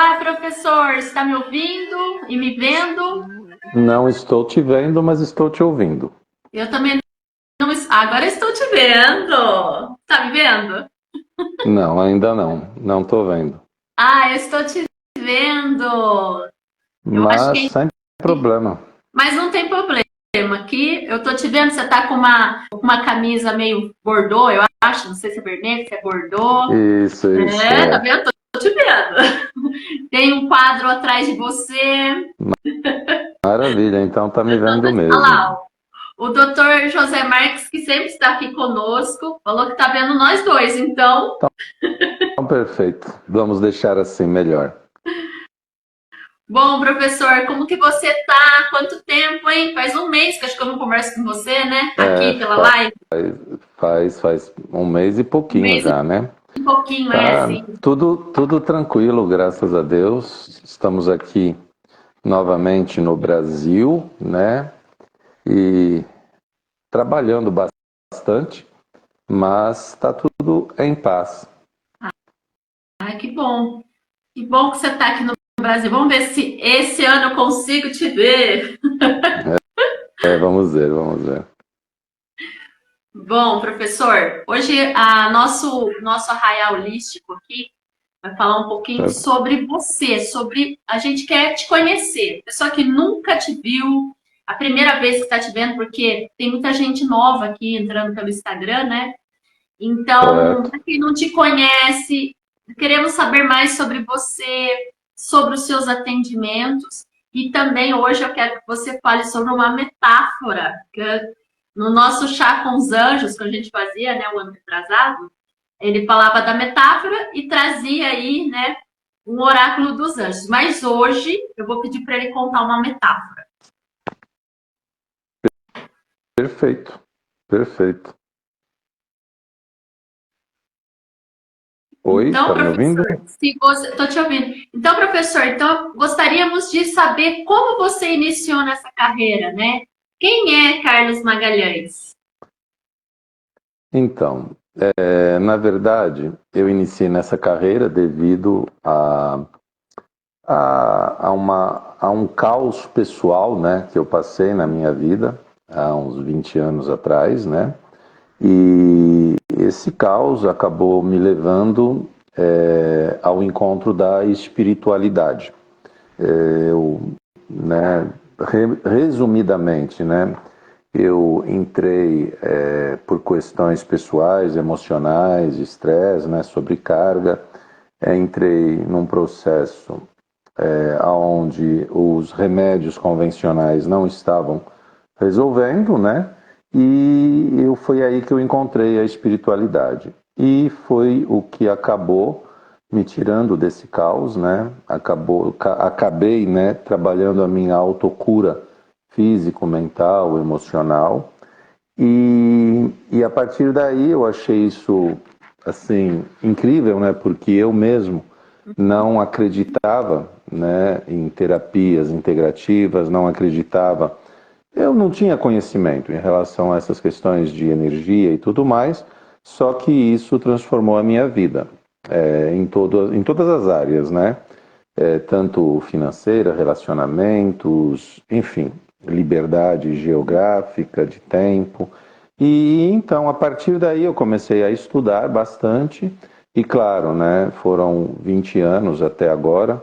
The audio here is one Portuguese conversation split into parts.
Olá, professor, está me ouvindo e me vendo? Não estou te vendo, mas estou te ouvindo. Eu também não. Agora estou te vendo. Está me vendo? Não, ainda não. Não estou vendo. Ah, eu estou te vendo. Eu acho Mas que. sem problema. Mas não tem problema. Aqui eu tô te vendo, você tá com uma camisa meio bordô, eu acho. Não sei se é vermelho, se é bordô. Isso É, tá é. vendo? Tô te vendo. Tem um quadro atrás de você. Maravilha, então tá me vendo Olha mesmo. lá, o doutor José Marques, que sempre está aqui conosco, falou que está vendo nós dois. Então, Então, perfeito. Vamos deixar assim melhor. bom, professor, como que você tá? Quanto tempo, hein? Faz um mês que acho que eu não converso com você, né? É, Aqui pela live. faz um mês e Um pouquinho mês e já, né? um pouquinho, Tá assim. tudo tranquilo, graças a Deus. Estamos aqui novamente no Brasil, né? E trabalhando bastante, mas está tudo em paz. Ai, que bom. Que bom que você está aqui no Brasil. Vamos ver se esse ano eu consigo te ver. Vamos ver, vamos ver. Bom, professor, hoje a nosso arraial holístico aqui vai falar um pouquinho sobre você, sobre a gente quer te conhecer, pessoa que nunca te viu, a primeira vez que está te vendo, porque tem muita gente nova aqui entrando pelo Instagram, né? Então, Correto. para quem não te conhece, queremos saber mais sobre você, sobre os seus atendimentos. E também hoje eu quero que você fale sobre uma metáfora, que no nosso chá com os anjos, que a gente fazia, né, o ano atrasado, ele falava da metáfora e trazia aí, né, um oráculo dos anjos. Mas hoje eu vou pedir para ele contar uma metáfora. Perfeito, perfeito. Oi, Então, tá me ouvindo? professor, se você, tô te ouvindo. Então, professor, então gostaríamos de saber como você iniciou nessa carreira, né? Quem é Carlos Magalhães? Então, na verdade, eu iniciei nessa carreira devido a um caos pessoal, né, que eu passei na minha vida há uns 20 anos atrás, né? E esse caos acabou me levando ao encontro da espiritualidade. Eu, né, resumidamente, né, eu entrei por questões pessoais, emocionais, estresse, né, sobrecarga, entrei num processo onde os remédios convencionais não estavam resolvendo, né? E foi aí que eu encontrei a espiritualidade. E foi o que acabou me tirando desse caos, né? Acabei, né, trabalhando a minha autocura físico, mental, emocional. E a partir daí eu achei isso assim incrível, né? Porque eu mesmo não acreditava, né, em terapias integrativas, não acreditava. Eu não tinha conhecimento em relação a essas questões de energia e tudo mais, só que isso transformou a minha vida em todas as áreas, né? Tanto financeira, relacionamentos, enfim, liberdade geográfica, de tempo. E então, a partir daí, eu comecei a estudar bastante, e claro, né, foram 20 anos até agora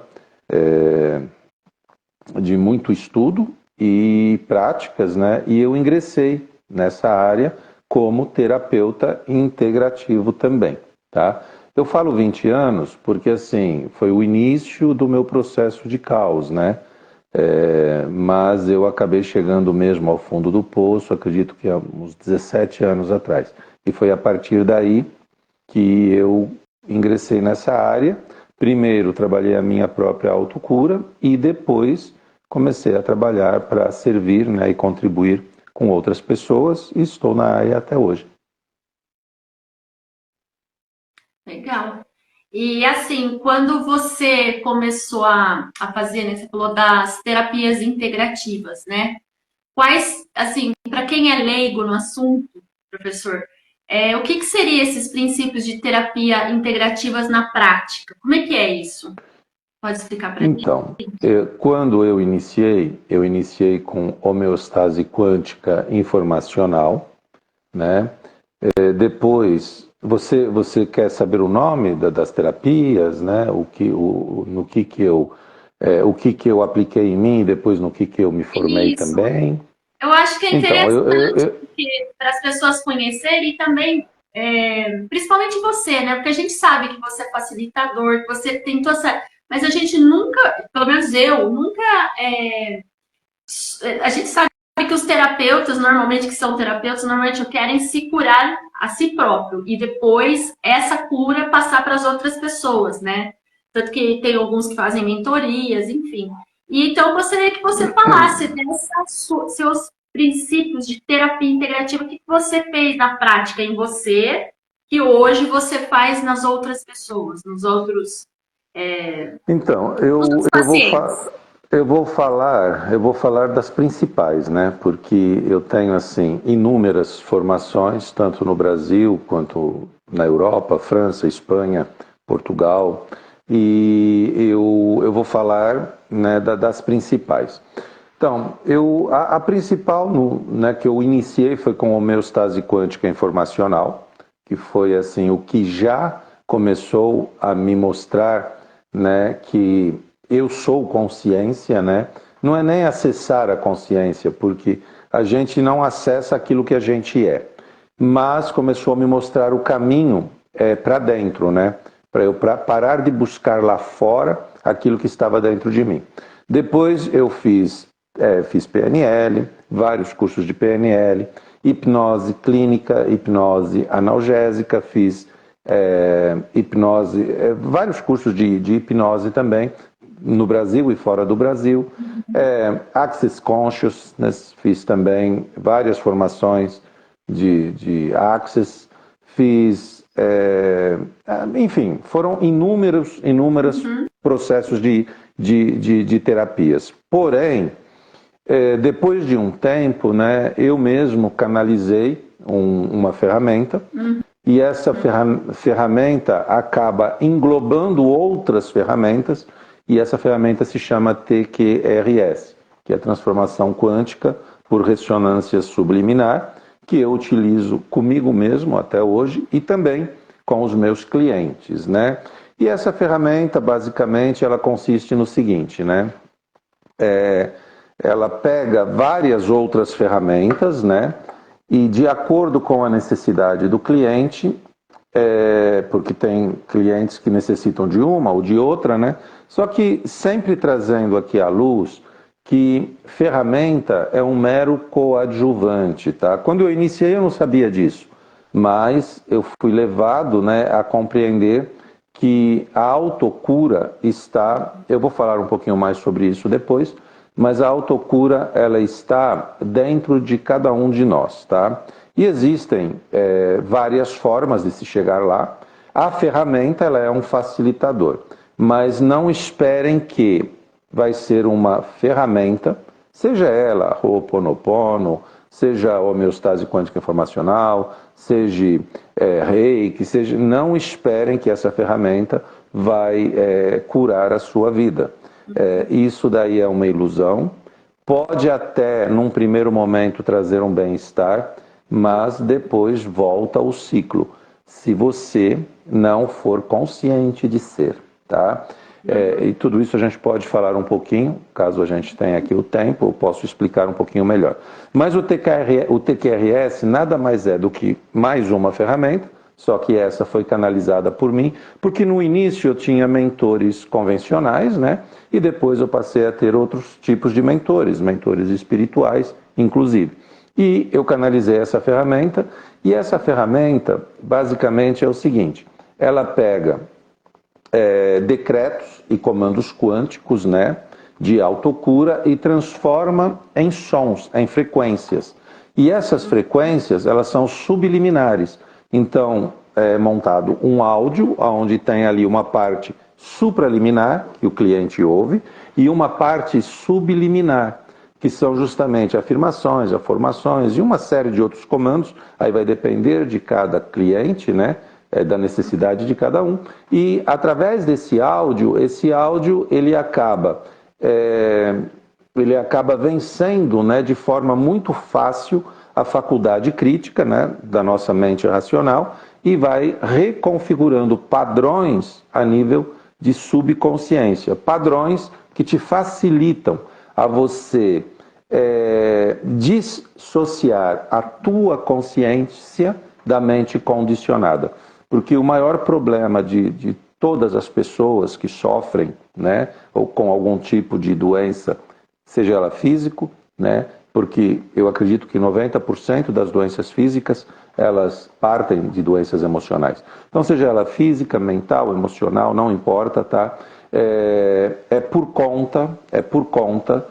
de muito estudo e práticas, né, e eu ingressei nessa área como terapeuta integrativo também, tá? Eu falo 20 anos porque, assim, foi o início do meu processo de caos, né? Mas eu acabei chegando mesmo ao fundo do poço, acredito que há uns 17 anos atrás. E foi a partir daí que eu ingressei nessa área. Primeiro trabalhei a minha própria autocura e depois comecei a trabalhar para servir, né, e contribuir com outras pessoas, e estou na área até hoje. Legal. E assim, quando você começou a fazer, né, você falou das terapias integrativas, né? Quais, assim, para quem é leigo no assunto, professor, o que seriam esses princípios de terapia integrativas na prática? Como é que é isso? Pode explicar para mim? Então, quando eu iniciei com homeostase quântica informacional, né? Depois, você quer saber o nome das terapias, né? O que eu apliquei em mim, depois no que eu me formei Isso. também. Eu acho que é Então, interessante para as pessoas conhecerem e também, principalmente você, né? Porque a gente sabe que você é facilitador, que você tentou essa. Mas a gente nunca, pelo menos eu, nunca. A gente sabe que os terapeutas, normalmente, que são terapeutas, normalmente querem se curar a si próprio e depois essa cura passar para as outras pessoas, né? Tanto que tem alguns que fazem mentorias, enfim. E então eu gostaria que você falasse seus princípios de terapia integrativa, o que você fez na prática em você, que hoje você faz nas outras pessoas, nos outros, então, nos outros pacientes. eu vou falar das principais, né? Porque eu tenho assim inúmeras formações, tanto no Brasil quanto na Europa, França, Espanha, Portugal, e eu vou falar, né, das principais. Então, a principal, né, que eu iniciei foi com homeostase quântica informacional, que foi assim o que já começou a me mostrar, né, que eu sou consciência, né? Não é nem acessar a consciência, porque a gente não acessa aquilo que a gente é, mas começou a me mostrar o caminho para dentro, né? Para eu parar de buscar lá fora aquilo que estava dentro de mim. Depois eu fiz PNL, vários cursos de PNL, hipnose clínica, hipnose analgésica, fiz hipnose, vários cursos de hipnose também, no Brasil e fora do Brasil. Access Consciousness, fiz também várias formações de Access, fiz, enfim, foram inúmeros processos de terapias. Porém, depois de um tempo, né, eu mesmo canalizei uma ferramenta, e essa ferramenta acaba englobando outras ferramentas, e essa ferramenta se chama TQRS, que é Transformação Quântica por Ressonância Subliminar, que eu utilizo comigo mesmo até hoje e também com os meus clientes, né? E essa ferramenta, basicamente, ela consiste no seguinte, né? Ela pega várias outras ferramentas, né? E de acordo com a necessidade do cliente, porque tem clientes que necessitam de uma ou de outra, né? Só que sempre trazendo aqui à luz que ferramenta é um mero coadjuvante, tá? Quando eu iniciei eu não sabia disso, mas eu fui levado, né, a compreender que a autocura está, eu vou falar um pouquinho mais sobre isso depois, mas a autocura ela está dentro de cada um de nós, tá? E existem várias formas de se chegar lá. A ferramenta ela é um facilitador, mas não esperem que vai ser uma ferramenta, seja ela Ho'oponopono, seja homeostase quântica informacional, seja Reiki, seja, não esperem que essa ferramenta vai curar a sua vida. Isso daí é uma ilusão. Pode até, num primeiro momento, trazer um bem-estar, mas depois volta o ciclo, se você não for consciente de ser, tá? E tudo isso a gente pode falar um pouquinho, caso a gente tenha aqui o tempo, eu posso explicar um pouquinho melhor. Mas o TQRS nada mais é do que mais uma ferramenta, só que essa foi canalizada por mim, porque no início eu tinha mentores convencionais, né? E depois eu passei a ter outros tipos de mentores espirituais, inclusive. E eu canalizei essa ferramenta, e essa ferramenta basicamente é o seguinte: ela pega decretos e comandos quânticos, né, de autocura e transforma em sons, em frequências. E essas frequências, elas são subliminares. Então, é montado um áudio, onde tem ali uma parte supraliminar, que o cliente ouve, e uma parte subliminar, que são justamente afirmações, afirmações e uma série de outros comandos. Aí vai depender de cada cliente, né? da necessidade de cada um. E através desse áudio, ele acaba vencendo, né, de forma muito fácil a faculdade crítica, né, da nossa mente racional e vai reconfigurando padrões a nível de subconsciência. Padrões que te facilitam a você dissociar a tua consciência da mente condicionada. Porque o maior problema de todas as pessoas que sofrem, né, ou com algum tipo de doença, seja ela físico, né, porque eu acredito que 90% das doenças físicas, elas partem de doenças emocionais. Então, seja ela física, mental, emocional, não importa, tá? É por conta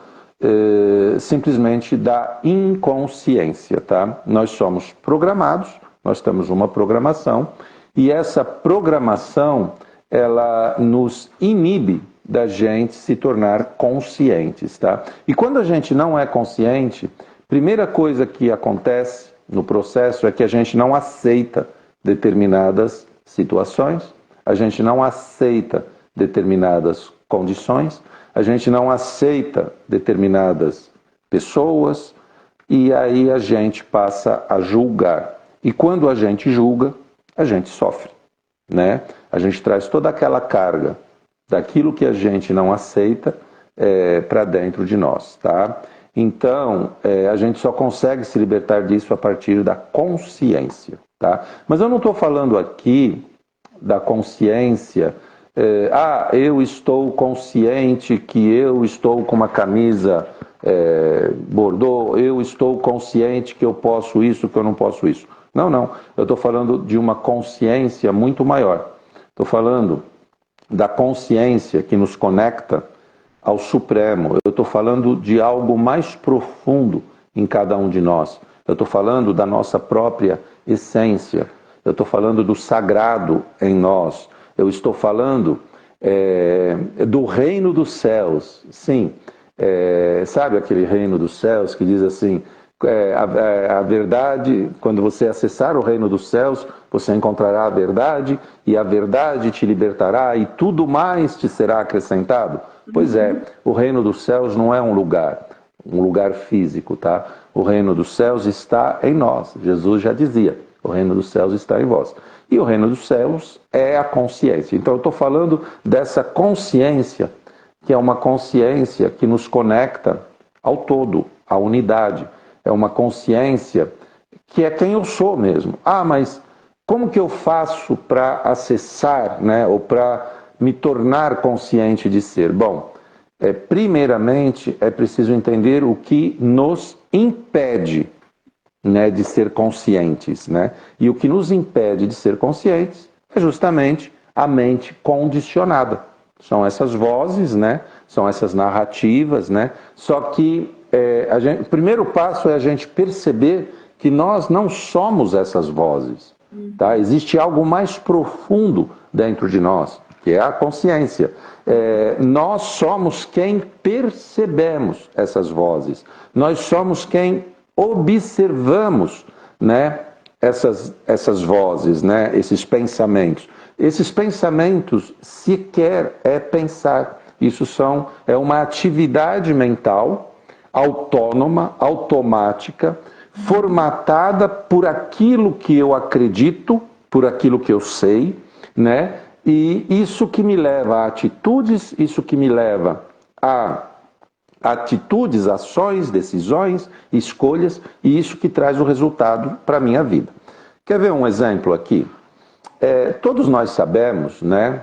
simplesmente da inconsciência, tá? Nós somos programados, nós temos uma programação, e essa programação, ela nos inibe da gente se tornar conscientes, tá? E quando a gente não é consciente, primeira coisa que acontece no processo é que a gente não aceita determinadas situações, a gente não aceita determinadas condições, a gente não aceita determinadas pessoas e aí a gente passa a julgar. E quando a gente julga, a gente sofre, né? A gente traz toda aquela carga daquilo que a gente não aceita para dentro de nós, tá? Então, a gente só consegue se libertar disso a partir da consciência, tá? Mas eu não estou falando aqui da consciência, eu estou consciente que eu estou com uma camisa bordô, eu estou consciente que eu posso isso, que eu não posso isso. Não, não. Eu estou falando de uma consciência muito maior. Estou falando da consciência que nos conecta ao Supremo. Eu estou falando de algo mais profundo em cada um de nós. Eu estou falando da nossa própria essência. Eu estou falando do sagrado em nós. Eu estou falando do reino dos céus. Sim, sabe aquele reino dos céus que diz assim, a verdade, quando você acessar o reino dos céus, você encontrará a verdade e a verdade te libertará e tudo mais te será acrescentado. Pois é, o reino dos céus não é um lugar físico, tá? O reino dos céus está em nós. Jesus já dizia, o reino dos céus está em vós. E o reino dos céus é a consciência. Então eu estou falando dessa consciência, que é uma consciência que nos conecta ao todo, à unidade. É uma consciência que é quem eu sou mesmo. Mas como que eu faço para acessar, né, ou para me tornar consciente de ser? Bom, primeiramente é preciso entender o que nos impede, né, de ser conscientes, né? E o que nos impede de ser conscientes é justamente a mente condicionada. São essas vozes, né? São essas narrativas, né? Só que o primeiro passo é a gente perceber que nós não somos essas vozes, tá? Existe algo mais profundo dentro de nós, que é a consciência. Nós somos quem percebemos essas vozes. Nós somos quem observamos, né, essas vozes, né, esses pensamentos. Esses pensamentos sequer é pensar. Isso é uma atividade mental autônoma, automática, formatada por aquilo que eu acredito, por aquilo que eu sei, né? E isso que me leva a atitudes, isso que me leva a atitudes, ações, decisões, escolhas, e isso que traz o resultado para a minha vida. Quer ver um exemplo aqui? Todos nós sabemos, né,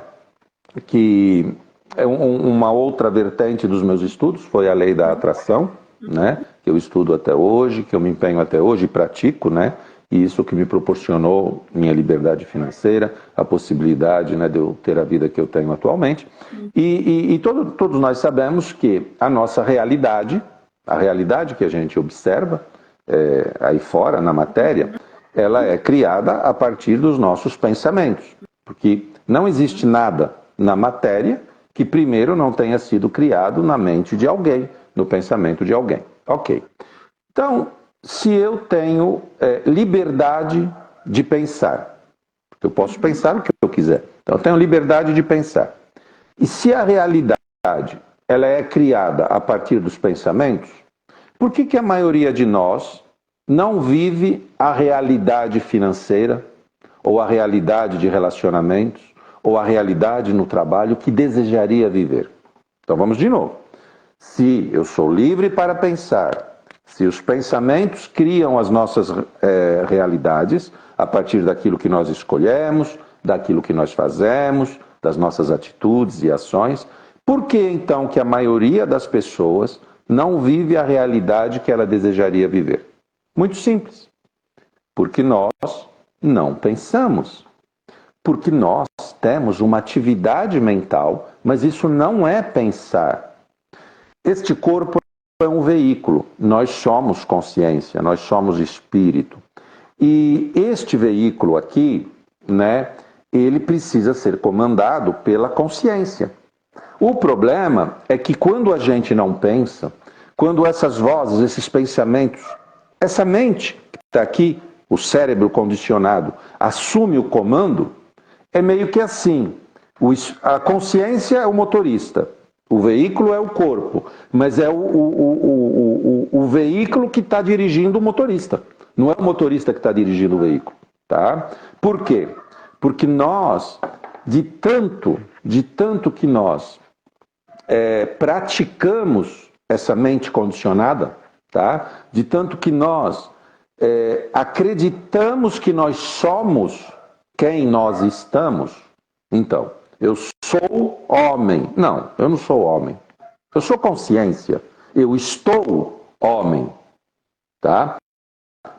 que uma outra vertente dos meus estudos foi a lei da atração, né, que eu estudo até hoje, que eu me empenho até hoje e pratico, né, e isso que me proporcionou minha liberdade financeira, a possibilidade, né, de eu ter a vida que eu tenho atualmente. E todos nós sabemos que a nossa realidade, a realidade que a gente observa aí fora, na matéria, ela é criada a partir dos nossos pensamentos. Porque não existe nada na matéria que primeiro não tenha sido criado na mente de alguém, no pensamento de alguém. Ok. Então, se eu tenho liberdade de pensar, Eu posso pensar o que eu quiser. Então eu tenho liberdade de pensar. E se a realidade ela é criada a partir dos pensamentos, por que a maioria de nós não vive a realidade financeira, ou a realidade de relacionamentos, ou a realidade no trabalho que desejaria viver? Então vamos de novo. Se eu sou livre para pensar, se os pensamentos criam as nossas realidades a partir daquilo que nós escolhemos, daquilo que nós fazemos, das nossas atitudes e ações, por que então que a maioria das pessoas não vive a realidade que ela desejaria viver? Muito simples. Porque nós não pensamos. Porque nós temos uma atividade mental, mas isso não é pensar. Este corpo é um veículo. Nós somos consciência, nós somos espírito. E este veículo aqui, né, ele precisa ser comandado pela consciência. O problema é que quando a gente não pensa, quando essas vozes, esses pensamentos, essa mente que está aqui, o cérebro condicionado, assume o comando, é meio que assim. A consciência é o motorista, o veículo é o corpo, mas é o veículo que está dirigindo o motorista. Não é o motorista que está dirigindo o veículo. Tá? Por quê? Porque nós, de tanto que nós praticamos essa mente condicionada, tá? De tanto que nós acreditamos que nós somos quem nós estamos. Então, eu sou homem. Não, eu não sou homem. Eu sou consciência. Eu estou homem. Tá?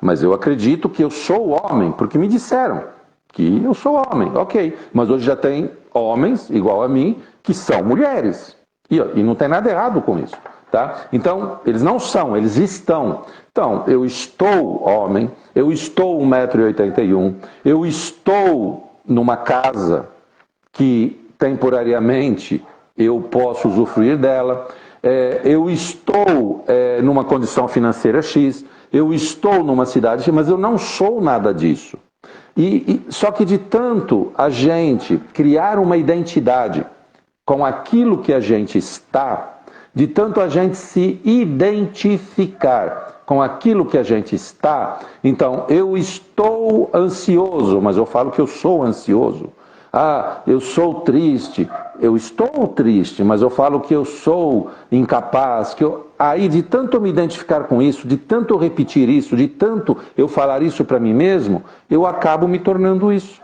Mas eu acredito que eu sou homem, porque me disseram que eu sou homem. Ok, mas hoje já tem homens, igual a mim, que são mulheres. E não tem nada errado com isso. Tá? Então, eles não são, eles estão. Então, eu estou homem, eu estou 1,81 m, eu estou numa casa que temporariamente eu posso usufruir dela, eu estou numa condição financeira X, eu estou numa cidade X, mas eu não sou nada disso. Só que de tanto a gente criar uma identidade com aquilo que a gente está, de tanto a gente se identificar com aquilo que a gente está, então eu estou ansioso, mas eu falo que eu sou ansioso. Ah, eu sou triste, eu estou triste, mas eu falo que eu sou incapaz. Aí de tanto eu me identificar com isso, de tanto eu repetir isso, de tanto eu falar isso para mim mesmo, eu acabo me tornando isso.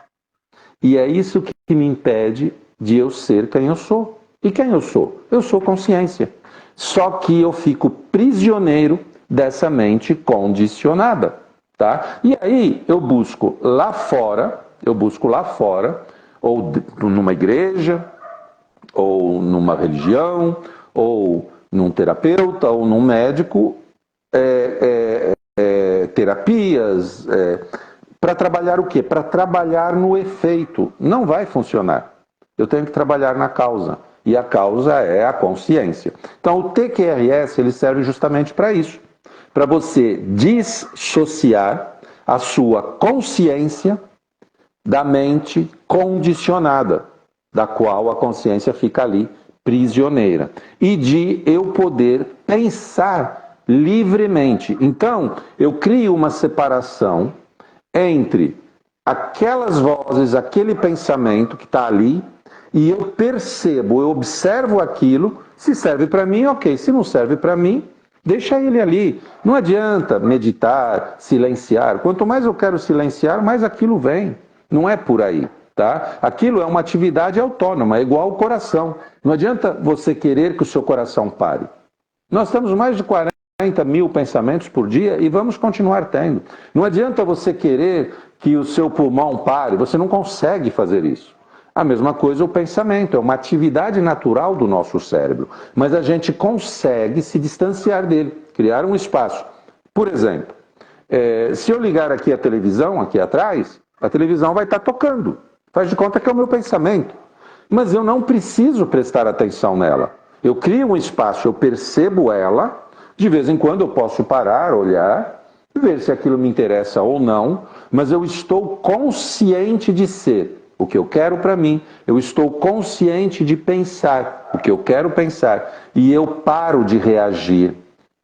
E é isso que me impede de eu ser quem eu sou. E quem eu sou? Eu sou consciência. Só que eu fico prisioneiro dessa mente condicionada, tá? E aí eu busco lá fora, ou numa igreja, ou numa religião, ou num terapeuta, ou num médico, terapias, para trabalhar o quê? Para trabalhar no efeito. Não vai funcionar. Eu tenho que trabalhar na causa. E a causa é a consciência. Então o TQRS ele serve justamente para isso. Para você dissociar a sua consciência da mente condicionada, da qual a consciência fica ali prisioneira. E de eu poder pensar livremente. Então eu crio uma separação entre aquelas vozes, aquele pensamento que está ali, e eu percebo, eu observo aquilo, se serve para mim, ok, se não serve para mim, deixa ele ali. Não adianta meditar, silenciar, quanto mais eu quero silenciar, mais aquilo vem, não é por aí, tá? Aquilo é uma atividade autônoma, é igual ao coração, não adianta você querer que o seu coração pare. Nós temos mais de 40 mil pensamentos por dia e vamos continuar tendo. Não adianta você querer que o seu pulmão pare, você não consegue fazer isso. A mesma coisa o pensamento, é uma atividade natural do nosso cérebro, mas a gente consegue se distanciar dele, criar um espaço. Por exemplo, se eu ligar aqui a televisão, aqui atrás, a televisão vai estar tocando, faz de conta que é o meu pensamento, mas eu não preciso prestar atenção nela. Eu crio um espaço, eu percebo ela, de vez em quando eu posso parar, olhar, ver se aquilo me interessa ou não, mas eu estou consciente de ser o que eu quero para mim, eu estou consciente de pensar o que eu quero pensar, e eu paro de reagir,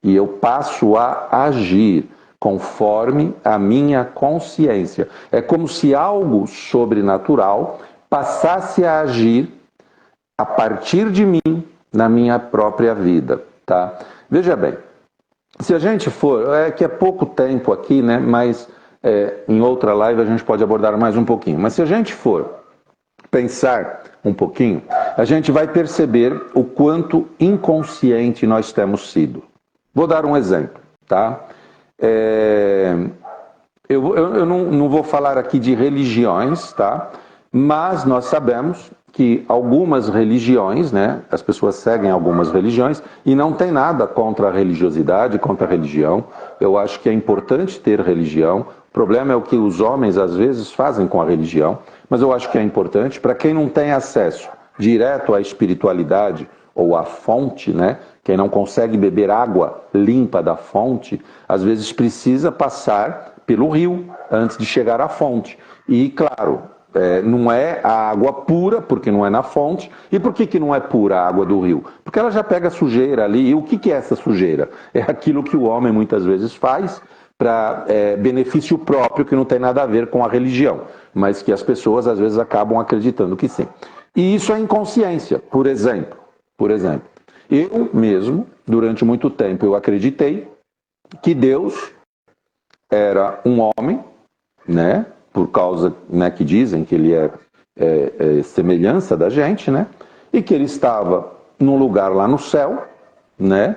e eu passo a agir conforme a minha consciência. É como se algo sobrenatural passasse a agir a partir de mim na minha própria vida, tá? Veja bem, se a gente for, é que é pouco tempo aqui, né? Mas em outra live a gente pode abordar mais um pouquinho. Mas se a gente for pensar um pouquinho, a gente vai perceber o quanto inconsciente nós temos sido. Vou dar um exemplo, tá? Eu não vou falar aqui de religiões, tá? Mas nós sabemos que algumas religiões, né? As pessoas seguem algumas religiões e não tem nada contra a religiosidade, contra a religião. Eu acho que é importante ter religião. O problema é o que os homens às vezes fazem com a religião, mas eu acho que é importante para quem não tem acesso direto à espiritualidade ou à fonte, né? Quem não consegue beber água limpa da fonte, às vezes precisa passar pelo rio antes de chegar à fonte. E, claro, não é a água pura, porque não é na fonte. E por que não é pura a água do rio? Porque ela já pega sujeira ali. E o que é essa sujeira? É aquilo que o homem muitas vezes faz para benefício próprio, que não tem nada a ver com a religião, mas que as pessoas às vezes acabam acreditando que sim. E isso é inconsciência. Por exemplo, eu mesmo, durante muito tempo, eu acreditei que Deus era um homem, né? Por causa, né, que dizem que ele é semelhança da gente, né? E que ele estava num lugar lá no céu, né?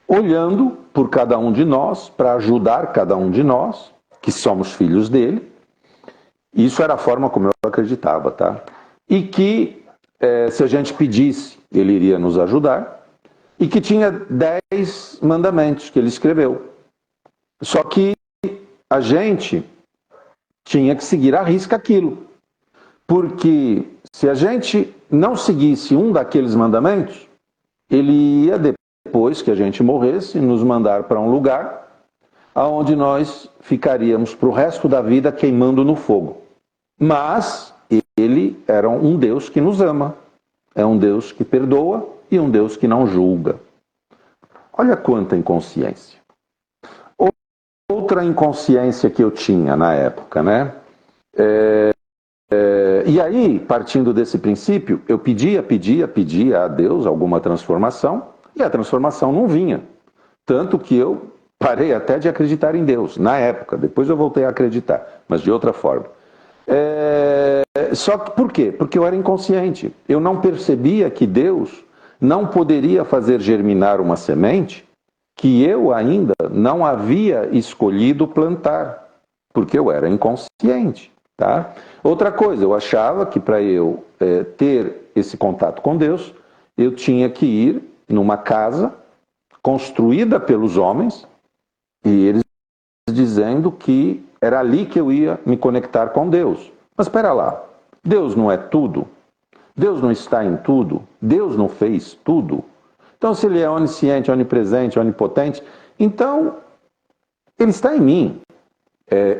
Olhando por cada um de nós, para ajudar cada um de nós, que somos filhos dele. Isso era a forma como eu acreditava, tá? E que se a gente pedisse, ele iria nos ajudar. E que tinha 10 mandamentos que ele escreveu. Só que a gente tinha que seguir à risca aquilo. Porque se a gente não seguisse um daqueles mandamentos, ele ia, depois que a gente morresse, nos mandar para um lugar onde nós ficaríamos para o resto da vida queimando no fogo. Mas ele era um Deus que nos ama, é um Deus que perdoa e um Deus que não julga. Olha quanta inconsciência. Outra inconsciência que eu tinha na época, né? E aí, partindo desse princípio, eu pedia a Deus alguma transformação, e a transformação não vinha. Tanto que eu parei até de acreditar em Deus, na época. Depois eu voltei a acreditar, mas de outra forma. Só que por quê? Porque eu era inconsciente. Eu não percebia que Deus não poderia fazer germinar uma semente que eu ainda não havia escolhido plantar, porque eu era inconsciente, tá? Outra coisa, eu achava que para eu ter esse contato com Deus, eu tinha que ir numa casa construída pelos homens, e eles dizendo que era ali que eu ia me conectar com Deus. Mas espera lá, Deus não é tudo? Deus não está em tudo? Deus não fez tudo? Então, se ele é onisciente, onipresente, onipotente, então ele está em mim.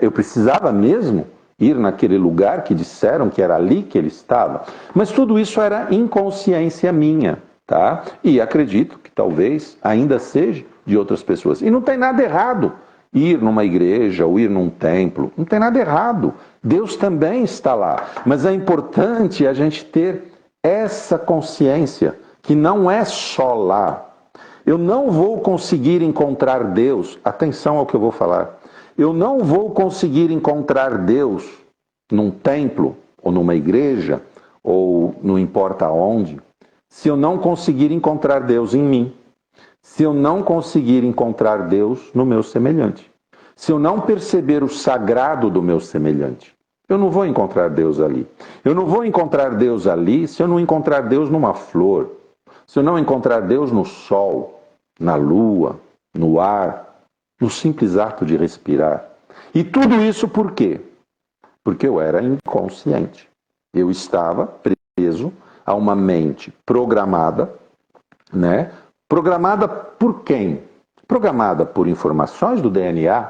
Eu precisava mesmo ir naquele lugar que disseram que era ali que ele estava. Mas tudo isso era inconsciência minha, tá? E acredito que talvez ainda seja de outras pessoas. E não tem nada errado ir numa igreja ou ir num templo. Não tem nada errado. Deus também está lá. Mas é importante a gente ter essa consciência que não é só lá. Eu não vou conseguir encontrar Deus, atenção ao que eu vou falar, eu não vou conseguir encontrar Deus num templo, ou numa igreja, ou não importa onde, se eu não conseguir encontrar Deus em mim, se eu não conseguir encontrar Deus no meu semelhante, se eu não perceber o sagrado do meu semelhante. Eu não vou encontrar Deus ali. Eu não vou encontrar Deus ali se eu não encontrar Deus numa flor, se eu não encontrar Deus no sol, na lua, no ar, no simples ato de respirar. E tudo isso por quê? Porque eu era inconsciente. Eu estava preso a uma mente programada, né? Programada por quem? programada por informações do DNA,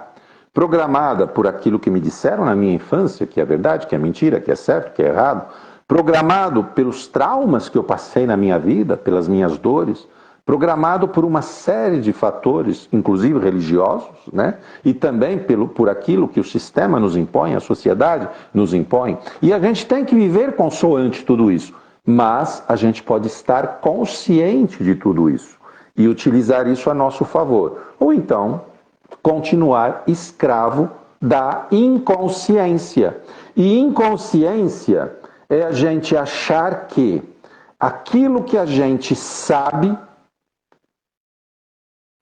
programada por aquilo que me disseram na minha infância, que é verdade, que é mentira, que é certo, que é errado, programado pelos traumas que eu passei na minha vida, pelas minhas dores, programado por uma série de fatores, inclusive religiosos, né? E também por aquilo que o sistema nos impõe, a sociedade nos impõe. E a gente tem que viver consoante tudo isso, mas a gente pode estar consciente de tudo isso e utilizar isso a nosso favor. Ou então, continuar escravo da inconsciência. E inconsciência é a gente achar que aquilo que a gente sabe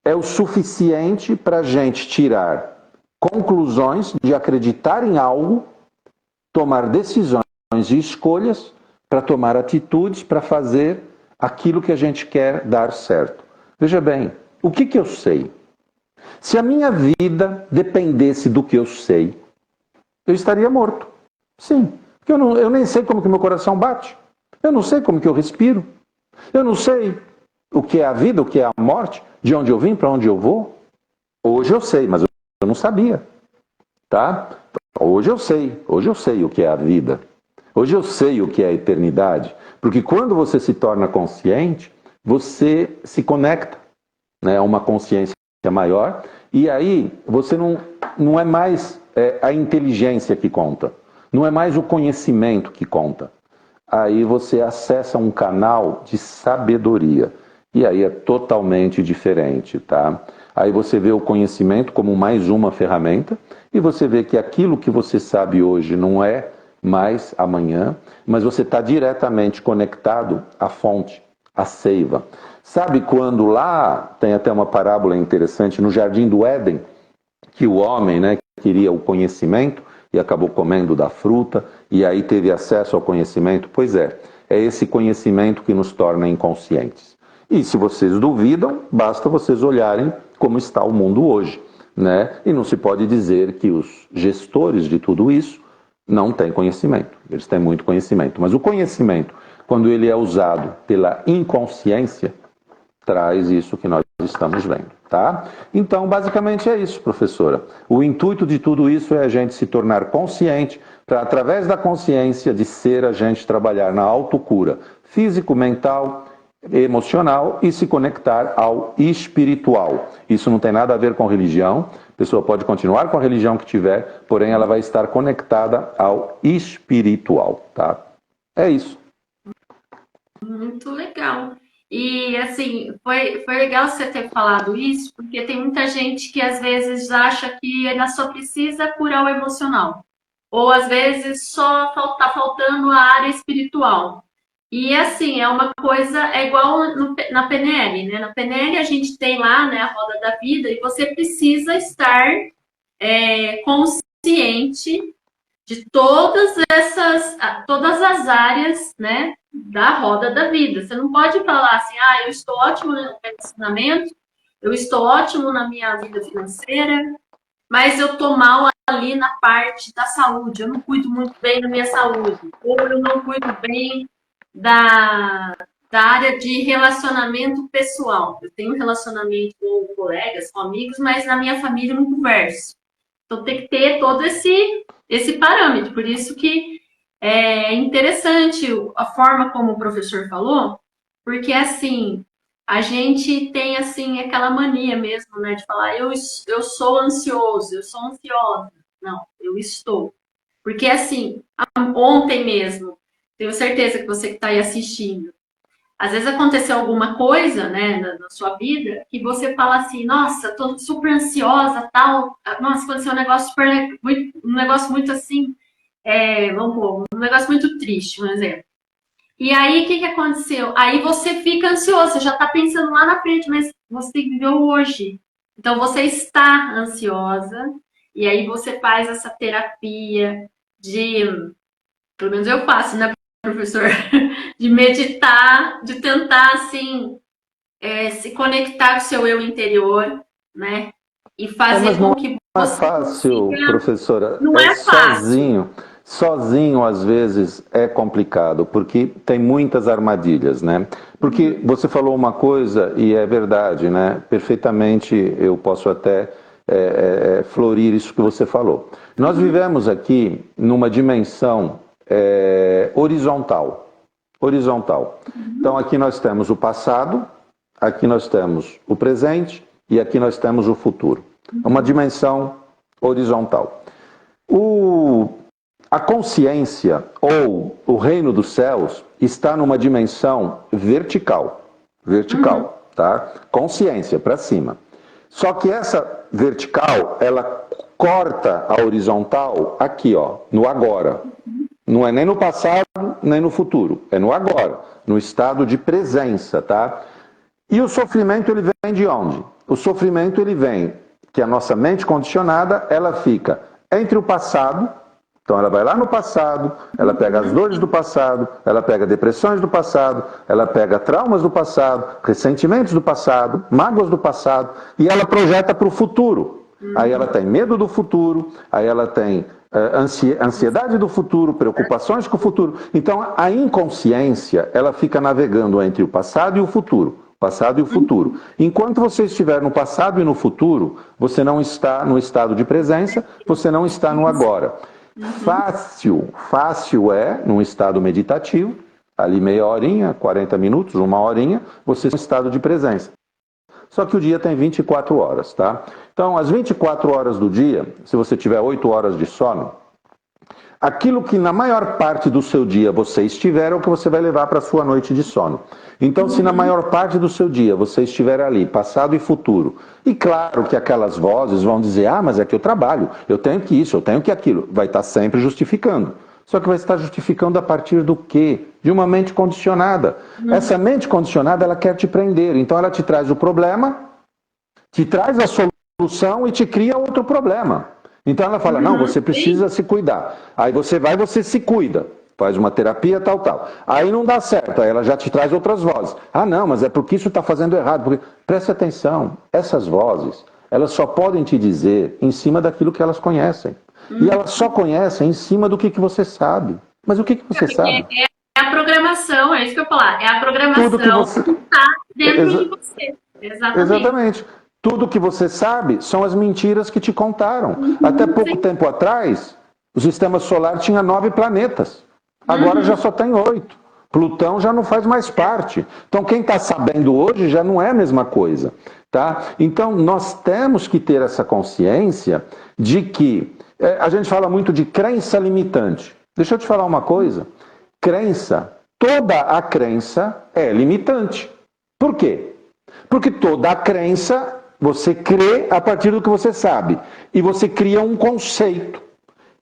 é o suficiente para a gente tirar conclusões de acreditar em algo, tomar decisões e escolhas para tomar atitudes para fazer aquilo que a gente quer dar certo. Veja bem, o que eu sei? Se a minha vida dependesse do que eu sei, eu estaria morto. Sim, porque eu nem sei como que meu coração bate. Eu não sei como que eu respiro. Eu não sei o que é a vida, o que é a morte, de onde eu vim, para onde eu vou. Hoje eu sei, mas eu não sabia. Tá? Hoje eu sei o que é a vida. Hoje eu sei o que é a eternidade. Porque quando você se torna consciente, você se conecta, né, a uma consciência maior, e aí você não é mais a inteligência que conta, não é mais o conhecimento que conta. Aí você acessa um canal de sabedoria, e aí é totalmente diferente, tá? Aí você vê o conhecimento como mais uma ferramenta, e você vê que aquilo que você sabe hoje não é mais amanhã, mas você está diretamente conectado à fonte, à seiva. Sabe quando lá, tem até uma parábola interessante, no Jardim do Éden, que o homem, né, queria o conhecimento e acabou comendo da fruta, e aí teve acesso ao conhecimento? Pois é esse conhecimento que nos torna inconscientes. E se vocês duvidam, basta vocês olharem como está o mundo hoje, né? E não se pode dizer que os gestores de tudo isso não têm conhecimento. Eles têm muito conhecimento. Mas o conhecimento, quando ele é usado pela inconsciência, traz isso que nós estamos vendo, tá? Então, basicamente é isso, professora. O intuito de tudo isso é a gente se tornar consciente, para, através da consciência de ser, a gente trabalhar na autocura físico, mental, emocional e se conectar ao espiritual. Isso não tem nada a ver com religião. A pessoa pode continuar com a religião que tiver, porém ela vai estar conectada ao espiritual, tá? É isso. Muito legal. E, assim, foi legal você ter falado isso, porque tem muita gente que, às vezes, acha que ela só precisa curar o emocional. Ou, às vezes, só tá faltando a área espiritual. E, assim, é uma coisa, é igual na PNL, né? Na PNL a gente tem lá, né, a roda da vida, e você precisa estar consciente de todas as áreas, né, da roda da vida. Você não pode falar assim, eu estou ótimo no meu relacionamento, eu estou ótimo na minha vida financeira, mas eu estou mal ali na parte da saúde, eu não cuido muito bem da minha saúde, ou eu não cuido bem da área de relacionamento pessoal. Eu tenho um relacionamento com colegas, com amigos, mas na minha família eu não converso. Então tem que ter todo esse parâmetro. Por isso que é interessante a forma como o professor falou, porque assim, a gente tem assim aquela mania mesmo, né, de falar eu sou ansioso, eu sou ansiosa. Não, eu estou. Porque assim, ontem mesmo, tenho certeza que você que está aí assistindo, às vezes aconteceu alguma coisa, né, na sua vida, que você fala assim, nossa, tô super ansiosa, tal. Nossa, aconteceu um negócio um negócio muito assim, vamos pôr, um negócio muito triste, um exemplo. E aí, o que aconteceu? Aí você fica ansioso, você já tá pensando lá na frente, mas você tem que viver o hoje. Então, você está ansiosa, e aí você faz essa terapia pelo menos eu faço, né, professor? De meditar, de tentar, assim, se conectar com o seu eu interior, né? E fazer Mas não com que é você fácil, consiga... professora. Não É é fácil. sozinho. sozinho às vezes é complicado, porque tem muitas armadilhas, né? Porque você falou uma coisa e é verdade, né? Perfeitamente eu posso até florir isso que você falou. Nós vivemos aqui numa dimensão horizontal. Horizontal. Então aqui nós temos o passado, aqui nós temos o presente e aqui nós temos o futuro. É uma dimensão horizontal. A consciência ou o reino dos céus está numa dimensão vertical. Vertical, tá? Consciência para cima. Só que essa vertical, ela corta a horizontal aqui, ó, no agora. Não é nem no passado, nem no futuro. É no agora, no estado de presença, tá? E o sofrimento, ele vem de onde? O sofrimento, ele vem que a nossa mente condicionada, ela fica entre o passado. Então ela vai lá no passado, ela pega as dores do passado, ela pega depressões do passado, ela pega traumas do passado, ressentimentos do passado, mágoas do passado, e ela projeta para o futuro. Aí ela tem medo do futuro, aí ela tem ansiedade do futuro, preocupações com o futuro. Então a inconsciência, ela fica navegando entre o passado e o futuro. Passado e o futuro. Enquanto você estiver no passado e no futuro, você não está no estado de presença, você não está no agora. Fácil é, num estado meditativo, ali meia horinha, 40 minutos, uma horinha, você está no estado de presença. Só que o dia tem 24 horas, tá? Então, as 24 horas do dia, se você tiver 8 horas de sono, aquilo que na maior parte do seu dia você estiver é o que você vai levar para a sua noite de sono. Então, se na maior parte do seu dia você estiver ali, passado e futuro, e claro que aquelas vozes vão dizer, ah, mas é que eu trabalho, eu tenho que isso, eu tenho que aquilo, vai estar sempre justificando. Só que vai estar justificando a partir do quê? De uma mente condicionada. Essa mente condicionada, ela quer te prender, então ela te traz o problema, te traz a solução e te cria outro problema. Então ela fala, não, você precisa se cuidar. Aí você vai, você se cuida. Faz uma terapia, tal, tal. Aí não dá certo, aí ela já te traz outras vozes. Ah, não, mas é porque isso está fazendo errado. Porque... Preste atenção, essas vozes, elas só podem te dizer em cima daquilo que elas conhecem. E elas só conhecem em cima do que você sabe. Mas o que você sabe? É a programação, é isso que eu ia falar. É a programação que está dentro de você. Exatamente. Tudo que você sabe são as mentiras que te contaram. Até pouco tempo atrás, o sistema solar tinha 9 planetas. Agora já só tem 8. Plutão já não faz mais parte. Então quem está sabendo hoje já não é a mesma coisa. Tá? Então nós temos que ter essa consciência de que a gente fala muito de crença limitante. Deixa eu te falar uma coisa. Crença, toda a crença é limitante. Por quê? Porque toda a crença você crê a partir do que você sabe. E você cria um conceito.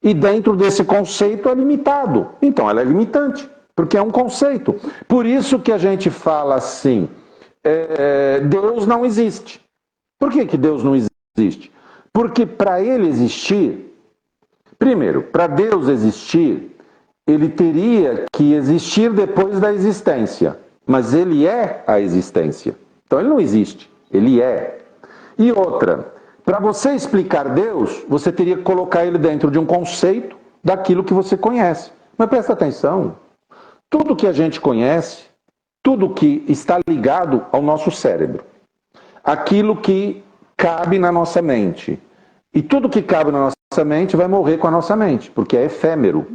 E dentro desse conceito é limitado. Então ela é limitante, porque é um conceito. Por isso que a gente fala assim, Deus não existe. Por que Deus não existe? Porque para ele existir, primeiro, para Deus existir, ele teria que existir depois da existência. Mas ele é a existência. Então ele não existe, ele é. E outra, para você explicar Deus, você teria que colocar ele dentro de um conceito daquilo que você conhece. Mas presta atenção, tudo que a gente conhece, tudo que está ligado ao nosso cérebro, aquilo que cabe na nossa mente, e tudo que cabe na nossa mente vai morrer com a nossa mente, porque é efêmero,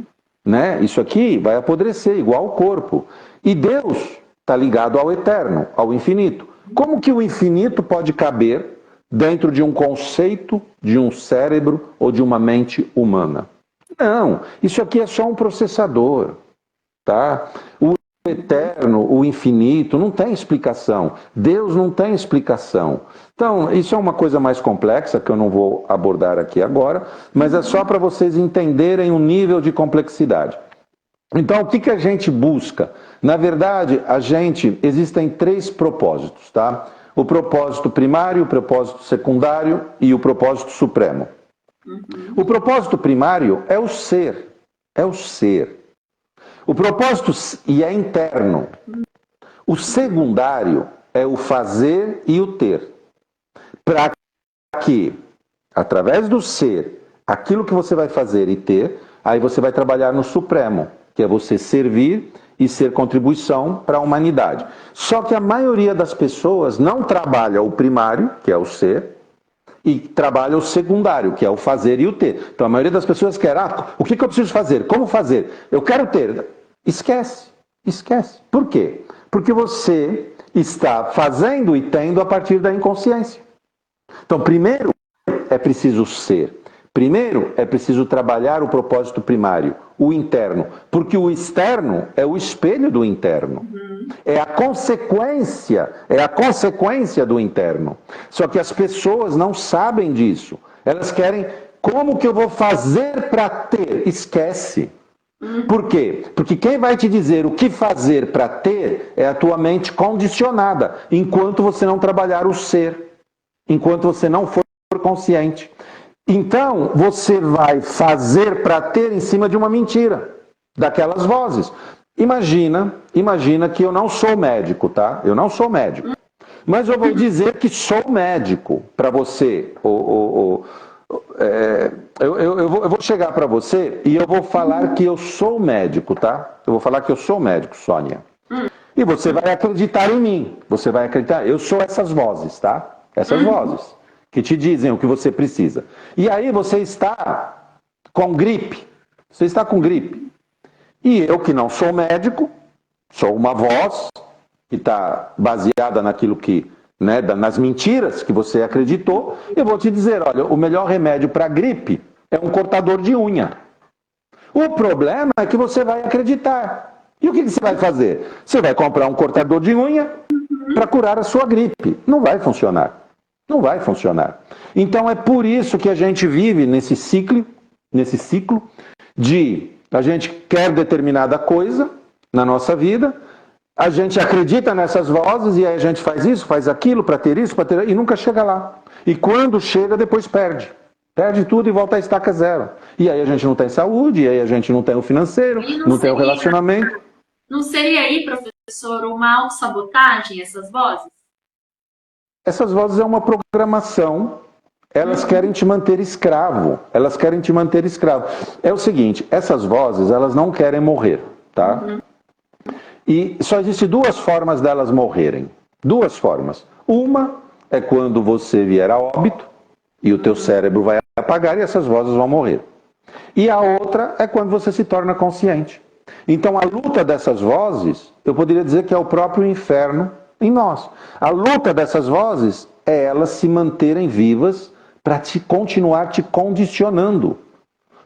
né? Isso aqui vai apodrecer, igual ao corpo. E Deus está ligado ao eterno, ao infinito. Como que o infinito pode caber dentro de um conceito, de um cérebro ou de uma mente humana? Não, isso aqui é só um processador, tá? O eterno, o infinito, não tem explicação. Deus não tem explicação. Então, isso é uma coisa mais complexa que eu não vou abordar aqui agora, mas é só para vocês entenderem o nível de complexidade. Então, o que a gente busca? Na verdade, existem 3 propósitos, tá? O propósito primário, o propósito secundário e o propósito supremo. O propósito primário é o ser. É o ser. O propósito e é interno. O secundário é o fazer e o ter. Para que, através do ser, aquilo que você vai fazer e ter, Aí você vai trabalhar no supremo, que é você servir e ser contribuição para a humanidade. Só que a maioria das pessoas não trabalha o primário, que é o ser, e trabalha o secundário, que é o fazer e o ter. Então a maioria das pessoas quer, o que eu preciso fazer? Como fazer? Eu quero ter. Esquece, esquece. Por quê? Porque você está fazendo e tendo a partir da inconsciência. Então primeiro é preciso ser. Primeiro é preciso trabalhar o propósito primário, o interno, porque o externo é o espelho do interno. É a consequência do interno. Só que as pessoas não sabem disso. Elas querem, como que eu vou fazer para ter? Esquece. Por quê? Porque quem vai te dizer o que fazer para ter é a tua mente condicionada, enquanto você não trabalhar o ser, enquanto você não for consciente. Então, você vai fazer para ter em cima de uma mentira, daquelas vozes. Imagina que eu não sou médico, tá? Eu não sou médico. Mas eu vou dizer que sou médico para você. Eu vou chegar para você e eu vou falar que eu sou médico, tá? Eu vou falar que eu sou médico, Sônia. E você vai acreditar em mim. Você vai acreditar. Eu sou essas vozes, tá? Essas vozes que te dizem o que você precisa. E aí você está com gripe. Você está com gripe. E eu, que não sou médico, sou uma voz que está baseada naquilo que, né, nas mentiras que você acreditou, eu vou te dizer, olha, o melhor remédio para gripe é um cortador de unha. O problema é que você vai acreditar. E o que você vai fazer? Você vai comprar um cortador de unha para curar a sua gripe. Não vai funcionar. Não vai funcionar. Então é por isso que a gente vive nesse ciclo de a gente quer determinada coisa na nossa vida, a gente acredita nessas vozes e aí a gente faz isso, faz aquilo para ter isso, e nunca chega lá. E quando chega, depois perde. Perde tudo e volta à estaca zero. E aí a gente não tem saúde, e aí a gente não tem o financeiro, não tem o relacionamento. Não seria aí, professor, uma autossabotagem, essas vozes? Essas vozes é uma programação. Elas querem te manter escravo. Elas querem te manter escravo. É o seguinte, essas vozes, elas não querem morrer, tá? E só existem duas formas delas morrerem. Duas formas. Uma é quando você vier a óbito e o teu cérebro vai apagar e essas vozes vão morrer. E a outra é quando você se torna consciente. Então a luta dessas vozes, eu poderia dizer que é o próprio inferno em nós. A luta dessas vozes é elas se manterem vivas para continuar te condicionando,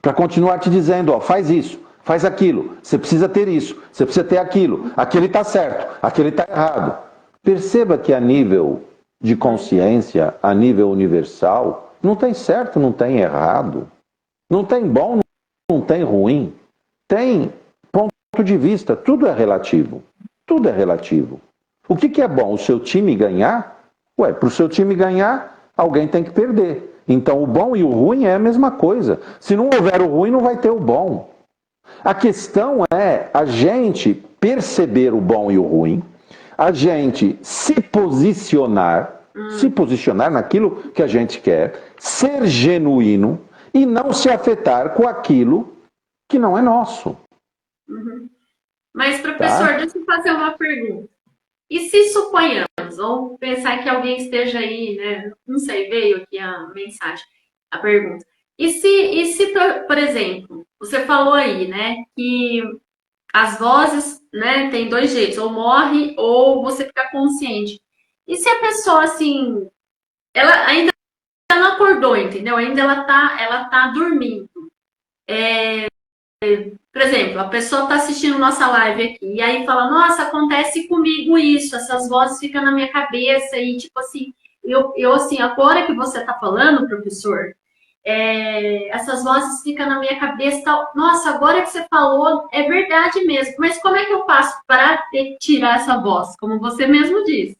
para continuar te dizendo, ó, faz isso, faz aquilo, você precisa ter isso, você precisa ter aquilo, aquele está certo, aquele está errado. Perceba que a nível de consciência, a nível universal, não tem certo, não tem errado, não tem bom, não tem ruim, tem ponto de vista, tudo é relativo, tudo é relativo. O que é bom? O seu time ganhar? Ué, para o seu time ganhar, alguém tem que perder. Então o bom e o ruim é a mesma coisa. Se não houver o ruim, não vai ter o bom. A questão é a gente perceber o bom e o ruim, a gente se posicionar naquilo que a gente quer, ser genuíno e não se afetar com aquilo que não é nosso. Mas, professor, deixa eu fazer uma pergunta. E se suponhamos, vamos pensar que alguém esteja aí, né? Não sei, veio aqui a mensagem, a pergunta. E se, por exemplo, você falou aí, né, que as vozes, né, tem dois jeitos, ou morre ou você fica consciente. E se a pessoa, assim, ela ainda não acordou, entendeu? Ainda ela tá dormindo. Por exemplo, a pessoa está assistindo nossa live aqui e aí fala, nossa, acontece comigo isso, essas vozes ficam na minha cabeça e tipo assim, eu assim, agora que você está falando, professor, essas vozes ficam na minha cabeça, tal. Nossa, agora que você falou, é verdade mesmo, mas como é que eu faço para tirar essa voz? Como você mesmo disse,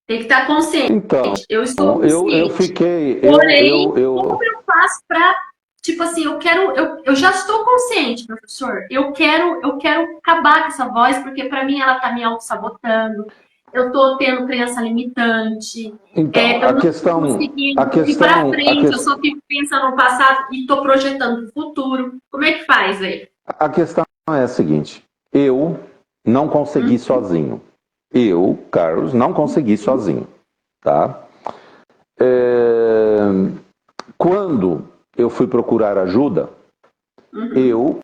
tem que estar consciente. Então, eu estou consciente. eu fiquei... Porém, como eu faço para... Tipo assim, eu já estou consciente, professor. Eu quero acabar com essa voz, porque para mim ela tá me auto-sabotando. eu estou tendo crença limitante, Então, eu não estou conseguindo ir para frente, eu só fico pensando no passado e estou projetando o futuro. Como é que faz aí? a questão é a seguinte: eu não consegui Uhum, sozinho. Eu, Carlos, não consegui sozinho, tá? É, quando eu fui procurar ajuda, uhum, eu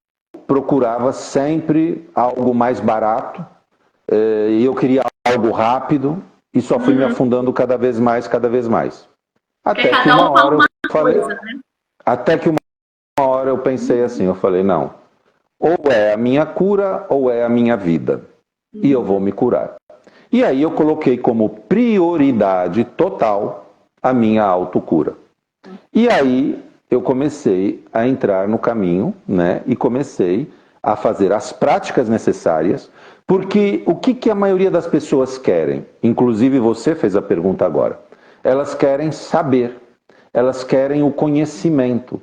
procurava sempre algo mais barato, e eu queria algo rápido, e só fui me uhum. afundando cada vez mais, cada vez mais. Porque Até que cada uma um fala hora eu uma falei, coisa, né? até que uma hora eu pensei assim, eu falei, não, ou é a minha cura ou é a minha vida, e eu vou Uhum. me curar. E aí eu coloquei como prioridade total a minha autocura. E aí eu comecei a entrar no caminho, né? E comecei a fazer as práticas necessárias, porque o que, que a maioria das pessoas querem? Inclusive você fez a pergunta agora. Elas querem saber, elas querem o conhecimento.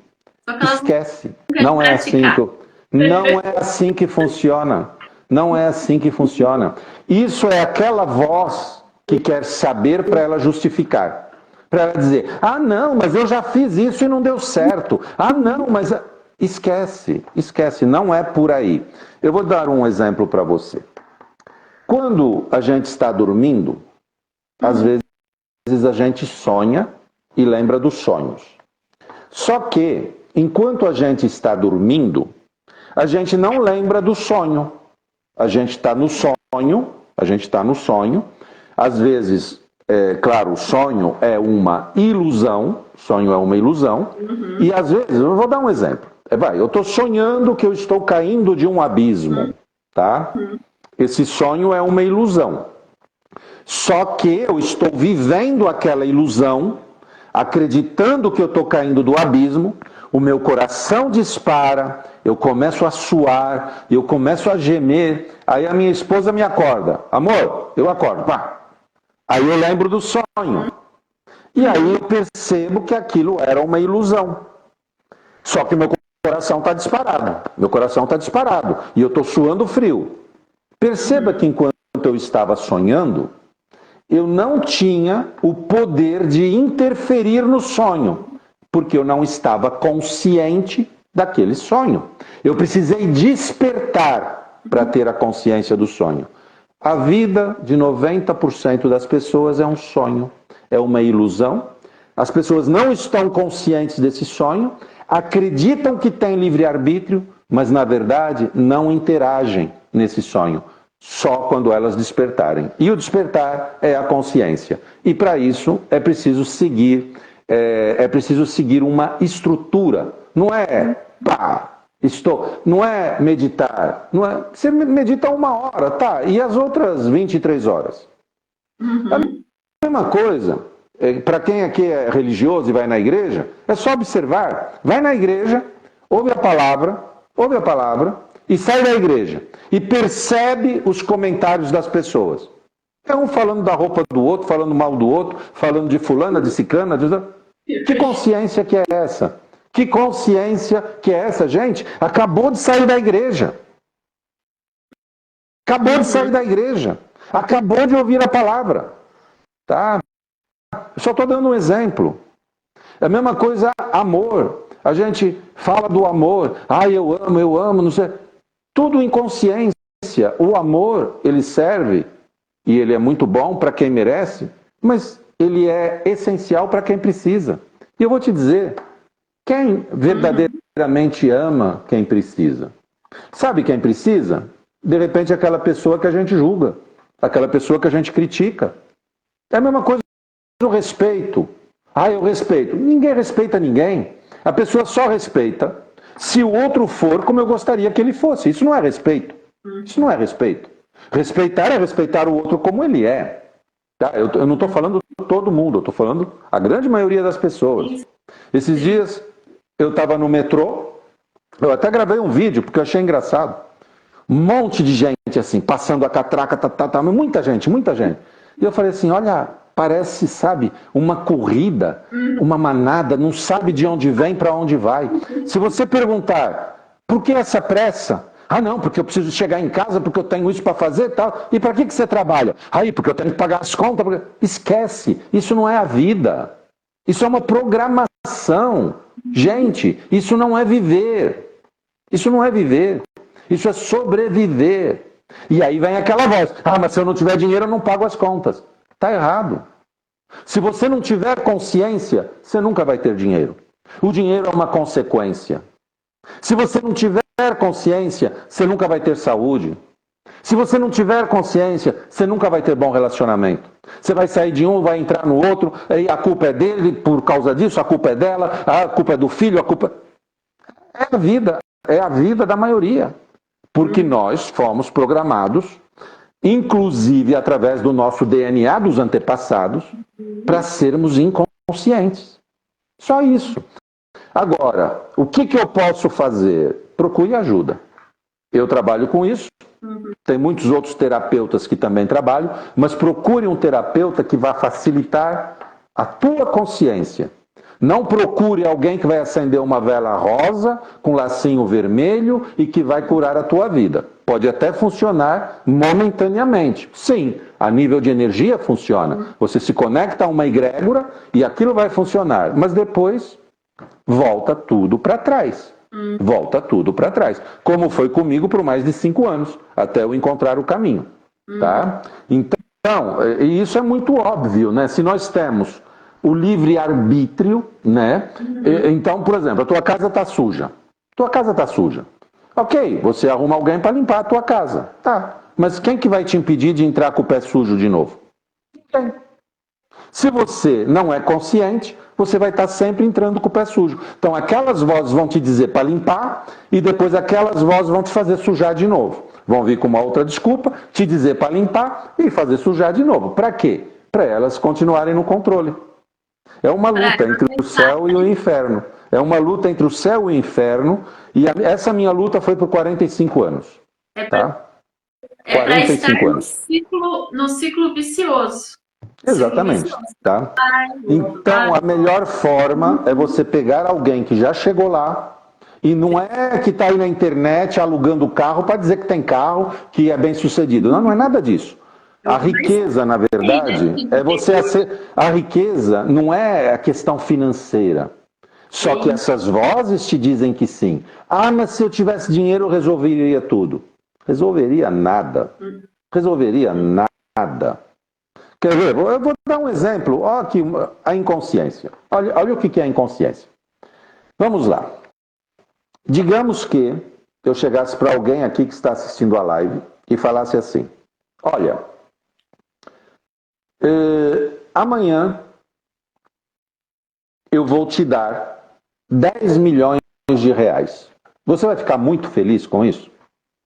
Só que elas não Esquece. querem Não é assim praticar. que não é assim que funciona. Não é assim que funciona. Isso é aquela voz que quer saber para ela justificar. Para ela dizer: "Ah, não, mas eu já fiz isso e não deu certo. Ah, não, mas esquece, esquece, não é por aí". Eu vou dar um exemplo para você. Quando a gente está dormindo, às vezes a gente sonha e lembra dos sonhos. Só que, enquanto a gente está dormindo, a gente não lembra do sonho. A gente está no sonho, a gente está no sonho. Às vezes, claro, o sonho é uma ilusão, sonho é uma ilusão. Uhum, E às vezes, eu vou dar um exemplo. Eu estou sonhando que eu estou caindo de um abismo, tá? uhum, Esse sonho é uma ilusão. Só que eu estou vivendo aquela ilusão, acreditando que eu estou caindo do abismo, o meu coração dispara, eu começo a suar, eu começo a gemer, aí a minha esposa me acorda. Amor, eu acordo, pá. Aí eu lembro do sonho. E aí eu uhum, percebo que aquilo era uma ilusão. Só que meu coração está disparado. Meu coração está disparado. E eu estou suando frio. Perceba que uhum. enquanto eu estava sonhando, eu não tinha o poder de interferir no sonho, porque eu não estava consciente daquele sonho. Eu precisei despertar para ter a consciência do sonho. A vida de 90% das pessoas é um sonho, é uma ilusão. As pessoas não estão conscientes desse sonho, acreditam que têm livre-arbítrio, mas na verdade não interagem nesse sonho. Só quando elas despertarem. E o despertar é a consciência. E para isso é preciso seguir uma estrutura. Não é pá, não é meditar. Não é, você medita 1 hora, tá? E as outras 23 horas? Uhum. Mesma coisa. Para quem aqui é religioso e vai na igreja, é só observar. Vai na igreja, ouve a palavra e sai da igreja. E percebe os comentários das pessoas. É um falando da roupa do outro, falando mal do outro, falando de fulana, de ciclana, de... Que consciência que é essa? Que consciência que é essa, gente? Acabou de sair da igreja. Acabou de sair Uhum. da igreja. Acabou de ouvir a palavra. Tá? Eu só estou dando um exemplo. É a mesma coisa, amor. A gente fala do amor. Ah, eu amo, não sei. Tudo inconsciência. O amor, ele serve e ele é muito bom para quem merece, mas ele é essencial para quem precisa. E eu vou te dizer, quem Uhum. verdadeiramente ama quem precisa? Sabe quem precisa? De repente aquela pessoa que a gente julga, aquela pessoa que a gente critica. É a mesma coisa do respeito. Ah, eu respeito. Ninguém respeita ninguém. A pessoa só respeita se o outro for como eu gostaria que ele fosse. Isso não é respeito. Isso não é respeito. Respeitar é respeitar o outro como ele é. Tá? Eu não estou falando todo mundo, eu estou falando a grande maioria das pessoas. Sim, Esses sim. dias eu estava no metrô, eu até gravei um vídeo porque eu achei engraçado. Um monte de gente assim, passando a catraca, muita gente, muita gente. E eu falei assim, olha, parece, sabe, uma corrida, Uhum. uma manada, não sabe de onde vem para onde vai. Se você perguntar, por que essa pressa? Ah, não, porque eu preciso chegar em casa, porque eu tenho isso para fazer e tal. E para que você trabalha? Aí, porque eu tenho que pagar as contas. Porque... Esquece, isso não é a vida. Isso é uma programação. Gente, isso não é viver. Isso não é viver. Isso é sobreviver. E aí vem aquela voz. Ah, mas se eu não tiver dinheiro, eu não pago as contas. Está errado. Se você não tiver consciência, você nunca vai ter dinheiro. O dinheiro é uma consequência. Se você não tiver consciência, você nunca vai ter saúde. Se você não tiver consciência, você nunca vai ter bom relacionamento. Você vai sair de um, vai entrar no outro, e a culpa é dele por causa disso, a culpa é dela, a culpa é do filho, a culpa... É a vida da maioria. Porque nós fomos programados, inclusive através do nosso DNA dos antepassados, para sermos inconscientes. Só isso. Agora, o que eu posso fazer? Procure ajuda. Eu trabalho com isso, tem muitos outros terapeutas que também trabalham, mas procure um terapeuta que vá facilitar a tua consciência. Não procure alguém que vai acender uma vela rosa com lacinho vermelho e que vai curar a tua vida. Pode até funcionar momentaneamente. Sim, a nível de energia funciona. Você se conecta a uma egrégora e aquilo vai funcionar, mas depois volta tudo para trás. Volta tudo para trás. Como foi comigo por mais de 5 anos, até eu encontrar o caminho. Tá? Então, e isso é muito óbvio, né? Se nós temos o livre-arbítrio, né? Então, por exemplo, a tua casa está suja. Tua casa está suja. Ok, você arruma alguém para limpar a tua casa. Tá. Mas quem que vai te impedir de entrar com o pé sujo de novo? Ninguém. Se você não é consciente, você vai estar sempre entrando com o pé sujo. Então aquelas vozes vão te dizer para limpar e depois aquelas vozes vão te fazer sujar de novo. Vão vir com uma outra desculpa, te dizer para limpar e fazer sujar de novo. Para quê? Para elas continuarem no controle. É uma luta entre o céu e o inferno. É uma luta entre o céu e o inferno. E essa minha luta foi por 45 anos. Tá? É para estar no ciclo vicioso. Exatamente. Tá? Então, a melhor forma é você pegar alguém que já chegou lá, e não é que está aí na internet alugando carro para dizer que tem carro, que é bem sucedido. Não, não é nada disso. A riqueza, na verdade, é você... A riqueza não é a questão financeira. Só que essas vozes te dizem que sim. Ah, mas se eu tivesse dinheiro, eu resolveria tudo. Resolveria nada. Resolveria nada. Quer ver? Eu vou dar um exemplo. Olha aqui, a inconsciência. Olha o que é a inconsciência. Vamos lá. Digamos que eu chegasse para alguém aqui que está assistindo a live e falasse assim: olha, amanhã eu vou te dar 10 milhões de reais. Você vai ficar muito feliz com isso?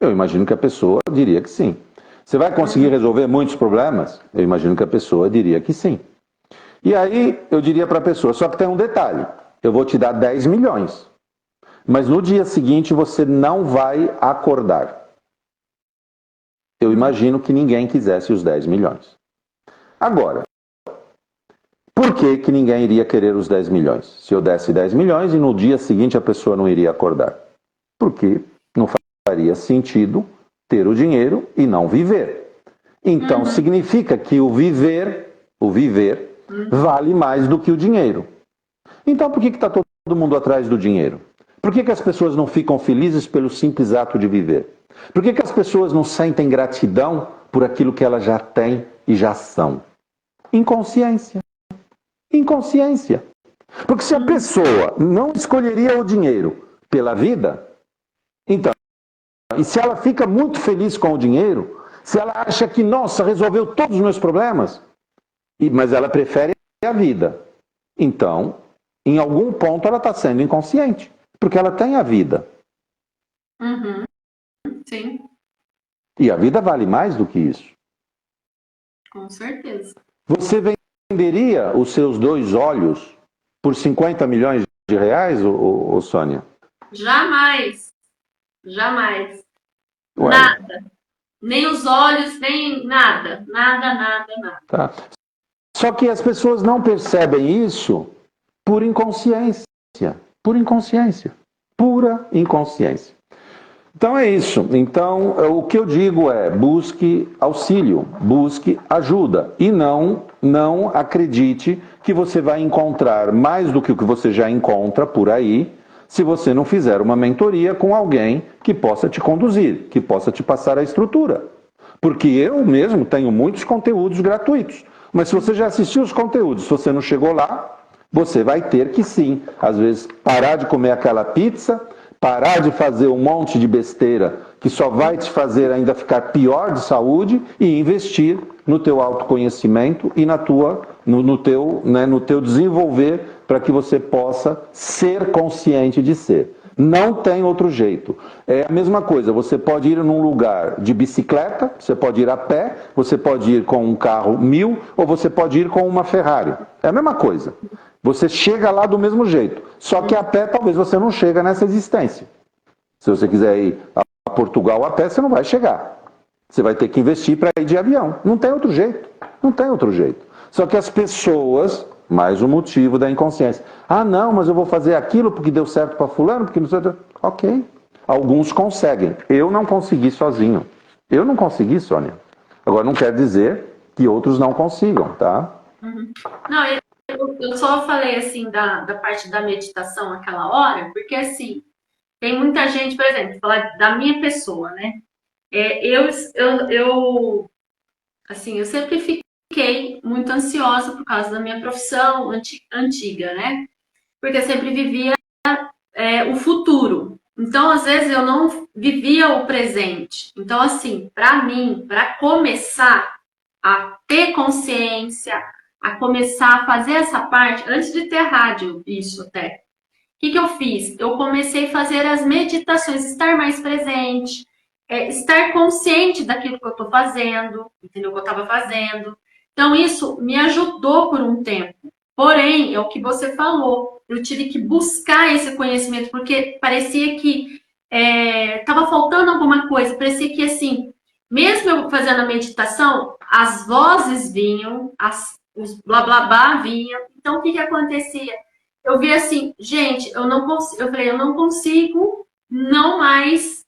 Eu imagino que a pessoa diria que sim. Você vai conseguir resolver muitos problemas? Eu imagino que a pessoa diria que sim. E aí eu diria para a pessoa, só que tem um detalhe, eu vou te dar 10 milhões, mas no dia seguinte você não vai acordar. Eu imagino que ninguém quisesse os 10 milhões. Agora, por que ninguém iria querer os 10 milhões? Se eu desse 10 milhões e no dia seguinte a pessoa não iria acordar. Porque não faria sentido ter o dinheiro e não viver. Então significa que o viver vale mais do que o dinheiro. Então por que está todo mundo atrás do dinheiro? Por que as pessoas não ficam felizes pelo simples ato de viver? Por que as pessoas não sentem gratidão por aquilo que elas já têm e já são? Inconsciência. Inconsciência. Porque se a pessoa não escolheria o dinheiro pela vida, então, e se ela fica muito feliz com o dinheiro, se ela acha que, nossa, resolveu todos os meus problemas, mas ela prefere a vida, então, em algum ponto ela está sendo inconsciente, porque ela tem a vida. Sim. E a vida vale mais do que isso. Com certeza. Você venderia os seus 2 olhos por 50 milhões de reais, ô Sônia? Jamais. Jamais. Ué. Nada. Nem os olhos, nem nada. Nada. Tá. Só que as pessoas não percebem isso por inconsciência. Por inconsciência. Pura inconsciência. Então é isso. Então o que eu digo é: busque auxílio, busque ajuda e não acredite que você vai encontrar mais do que o que você já encontra por aí, se você não fizer uma mentoria com alguém que possa te conduzir, que possa te passar a estrutura. Porque eu mesmo tenho muitos conteúdos gratuitos, mas se você já assistiu os conteúdos, se você não chegou lá, você vai ter que sim, às vezes, parar de comer aquela pizza, parar de fazer um monte de besteira que só vai te fazer ainda ficar pior de saúde e investir no teu autoconhecimento e no teu desenvolver para que você possa ser consciente de ser. Não tem outro jeito. É a mesma coisa, você pode ir num lugar de bicicleta, você pode ir a pé, você pode ir com um carro 1000 ou você pode ir com uma Ferrari. É a mesma coisa. Você chega lá do mesmo jeito. Só que a pé talvez você não chega nessa existência. Se você quiser ir a Portugal a pé, você não vai chegar. Você vai ter que investir para ir de avião. Não tem outro jeito. Não tem outro jeito. Só que as pessoas, mais um motivo da inconsciência. Ah, não, mas eu vou fazer aquilo porque deu certo para fulano, porque não sei... Ok. Alguns conseguem. Eu não consegui sozinho. Eu não consegui, Sônia. Agora, não quer dizer que outros não consigam, tá? Uhum. Não, eu só falei assim da parte da meditação aquela hora, porque assim, tem muita gente, por exemplo, falar da minha pessoa, né? Assim, eu sempre fiquei muito ansiosa por causa da minha profissão antiga, né? Porque eu sempre vivia o futuro. Então, às vezes, eu não vivia o presente. Então, assim, para mim, para começar a ter consciência, a começar a fazer essa parte, antes de ter rádio, isso até. O que eu fiz? Eu comecei a fazer as meditações, estar mais presente, estar consciente daquilo que eu estou fazendo, entendeu? O que eu estava fazendo. Então, isso me ajudou por um tempo. Porém, é o que você falou, eu tive que buscar esse conhecimento, porque parecia que estava faltando alguma coisa, parecia que, assim, mesmo eu fazendo a meditação, as vozes vinham, os blá blá blá vinham. Então, o que acontecia? Eu vi assim, gente, eu não consigo, eu falei, eu não consigo não mais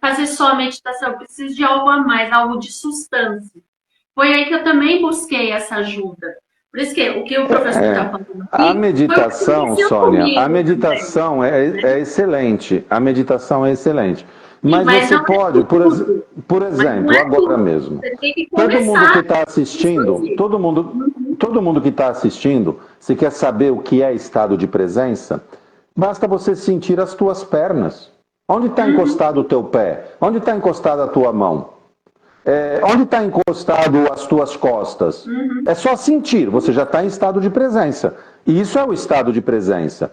fazer só a meditação, eu preciso de algo a mais, algo de substância. Foi aí que eu também busquei essa ajuda. Por isso que o que o professor está falando A aqui foi o que meditação, aconteceu Sônia, comigo. a meditação é excelente. A meditação é excelente. Sim, Mas mas você não pode, é tudo. por Mas não exemplo, é agora tudo. mesmo, Você tem que todo mundo que começar está a assistindo, discutir. todo mundo que está assistindo, se quer saber o que é estado de presença, basta você sentir as tuas pernas. Onde está encostado o teu pé? Onde está encostada a tua mão? Onde está encostado as tuas costas? É só sentir, você já está em estado de presença. E isso é o estado de presença.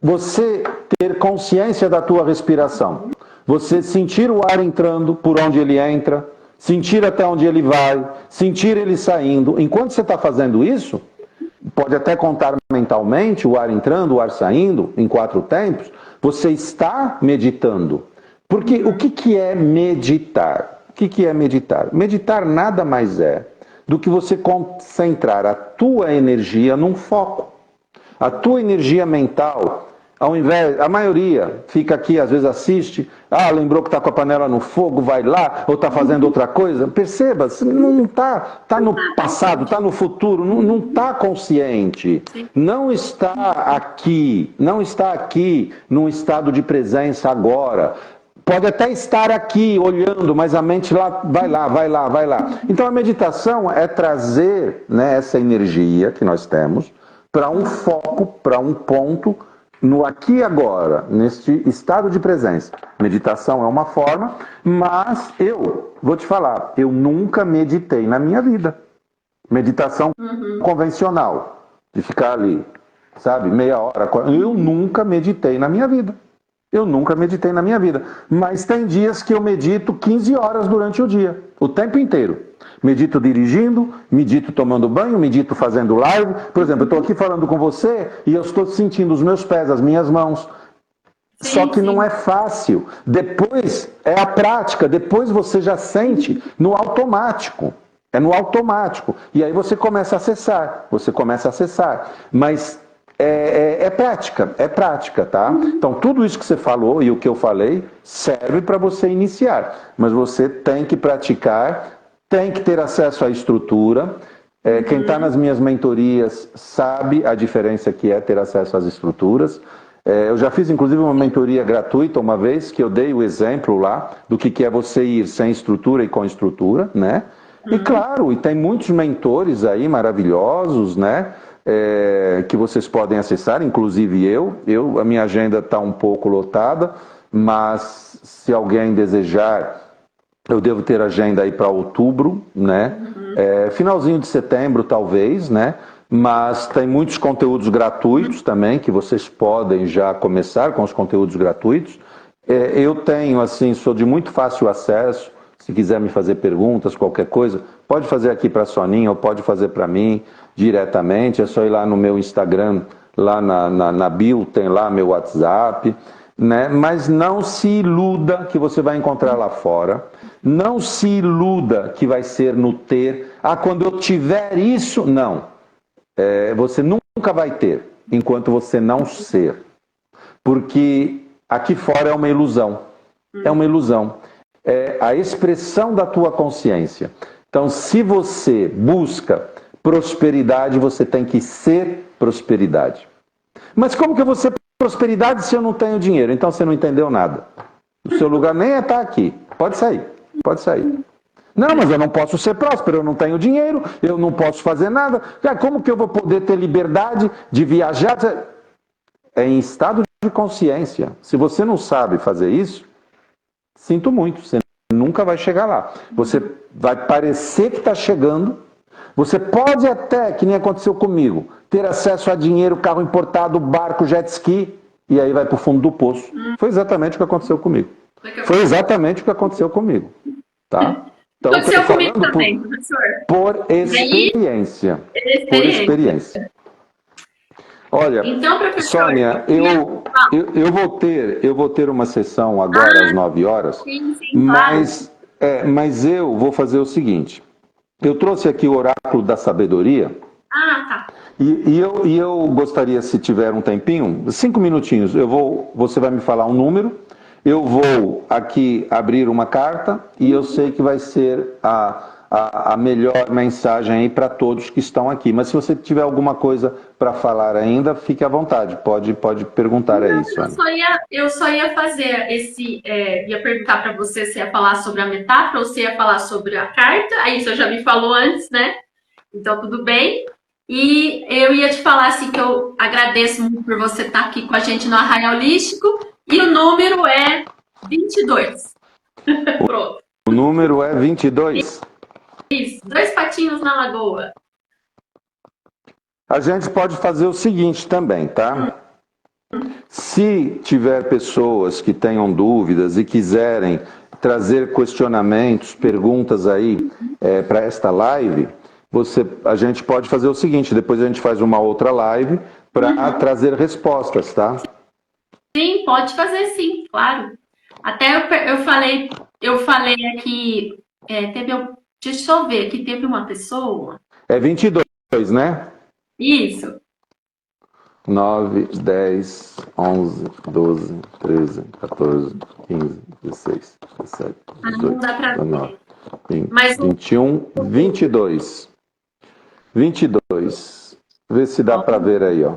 Você ter consciência da tua respiração. Você sentir o ar entrando por onde ele entra, sentir até onde ele vai, sentir ele saindo. Enquanto você está fazendo isso, pode até contar mentalmente o ar entrando, o ar saindo, em 4 tempos, você está meditando. Porque o que é meditar? O que é meditar? Meditar nada mais é do que você concentrar a tua energia num foco. A tua energia mental, ao invés, a maioria fica aqui, às vezes assiste, lembrou que está com a panela no fogo, vai lá, ou está fazendo outra coisa. Perceba, não está no passado, está no futuro, não está consciente. Não está aqui, num estado de presença agora. Pode até estar aqui olhando, mas a mente vai lá. Então a meditação é trazer, né, essa energia que nós temos para um foco, para um ponto no aqui e agora, neste estado de presença. Meditação é uma forma, mas eu vou te falar, eu nunca meditei na minha vida. Meditação convencional, de ficar ali, sabe, meia hora. Eu nunca meditei na minha vida. Eu nunca meditei na minha vida. Mas tem dias que eu medito 15 horas durante o dia, o tempo inteiro. Medito dirigindo, medito tomando banho, medito fazendo live. Por exemplo, eu estou aqui falando com você e eu estou sentindo os meus pés, as minhas mãos. Só que não é fácil. Depois é a prática, depois você já sente no automático. É no automático. E aí você começa a acessar. Mas é prática, tá? Então, tudo isso que você falou e o que eu falei serve para você iniciar, mas você tem que praticar, tem que ter acesso à estrutura. Quem está nas minhas mentorias sabe a diferença que é ter acesso às estruturas. Eu já fiz, inclusive, uma mentoria gratuita uma vez, que eu dei o exemplo lá do que é você ir sem estrutura e com estrutura, né? E claro, e tem muitos mentores aí maravilhosos, né? Que vocês podem acessar, inclusive a minha agenda está um pouco lotada, mas se alguém desejar, eu devo ter agenda aí para outubro, né? Finalzinho de setembro, talvez, né? Mas tem muitos conteúdos gratuitos também, que vocês podem já começar com os conteúdos gratuitos. Eu tenho, assim, sou de muito fácil acesso. Se quiser me fazer perguntas, qualquer coisa, pode fazer aqui para a Soninha ou pode fazer para mim diretamente. É só ir lá no meu Instagram, lá na bio, tem lá meu WhatsApp. Né? Mas não se iluda que você vai encontrar lá fora. Não se iluda que vai ser no ter. Quando eu tiver isso, não. Você nunca vai ter, enquanto você não ser. Porque aqui fora é uma ilusão. É uma ilusão. É a expressão da tua consciência. Então, se você busca prosperidade, você tem que ser prosperidade. Mas como que eu vou ser prosperidade se eu não tenho dinheiro? Então você não entendeu nada. O seu lugar nem é estar aqui. Pode sair, pode sair. Não, mas eu não posso ser próspero, eu não tenho dinheiro, eu não posso fazer nada. Como que eu vou poder ter liberdade de viajar? É em estado de consciência. Se você não sabe fazer isso, sinto muito, você nunca vai chegar lá. Você vai parecer que está chegando. Você pode até, que nem aconteceu comigo, ter acesso a dinheiro, carro importado, barco, jet ski, e aí vai para o fundo do poço. Foi exatamente o que aconteceu comigo. Foi exatamente o que aconteceu comigo. Tá? Então, aconteceu comigo também, professor. Por experiência. Por experiência. Olha, então, professor, Sônia, eu vou ter uma sessão agora às 9 horas, sim, mas eu vou fazer o seguinte. Eu trouxe aqui o oráculo da sabedoria. Tá. E eu gostaria, se tiver um tempinho, 5 minutinhos, você vai me falar um número, eu vou aqui abrir uma carta e eu sei que vai ser a melhor mensagem aí para todos que estão aqui. Mas se você tiver alguma coisa para falar ainda, fique à vontade, pode perguntar aí, Sônia. Eu só ia fazer ia perguntar para você se ia falar sobre a metáfora ou se ia falar sobre a carta. Aí você já me falou antes, né? Então tudo bem. E eu ia te falar assim que eu agradeço muito por você estar aqui com a gente no Arraial Holístico. E o número é 22. Pronto. O número é 22? Isso, 2 patinhos na lagoa. A gente pode fazer o seguinte também, tá? Se tiver pessoas que tenham dúvidas e quiserem trazer questionamentos, perguntas aí para esta live, a gente pode fazer o seguinte, depois a gente faz uma outra live para trazer respostas, tá? Sim, pode fazer sim, claro. Até eu falei aqui, deixa eu ver, aqui teve uma pessoa... É 22, né? Isso. 9, 10, 11, 12, 13, 14, 15, 16, 17, 18, não dá pra 19, 20, Mas 21, 22. 22. Vê se dá para ver aí, ó.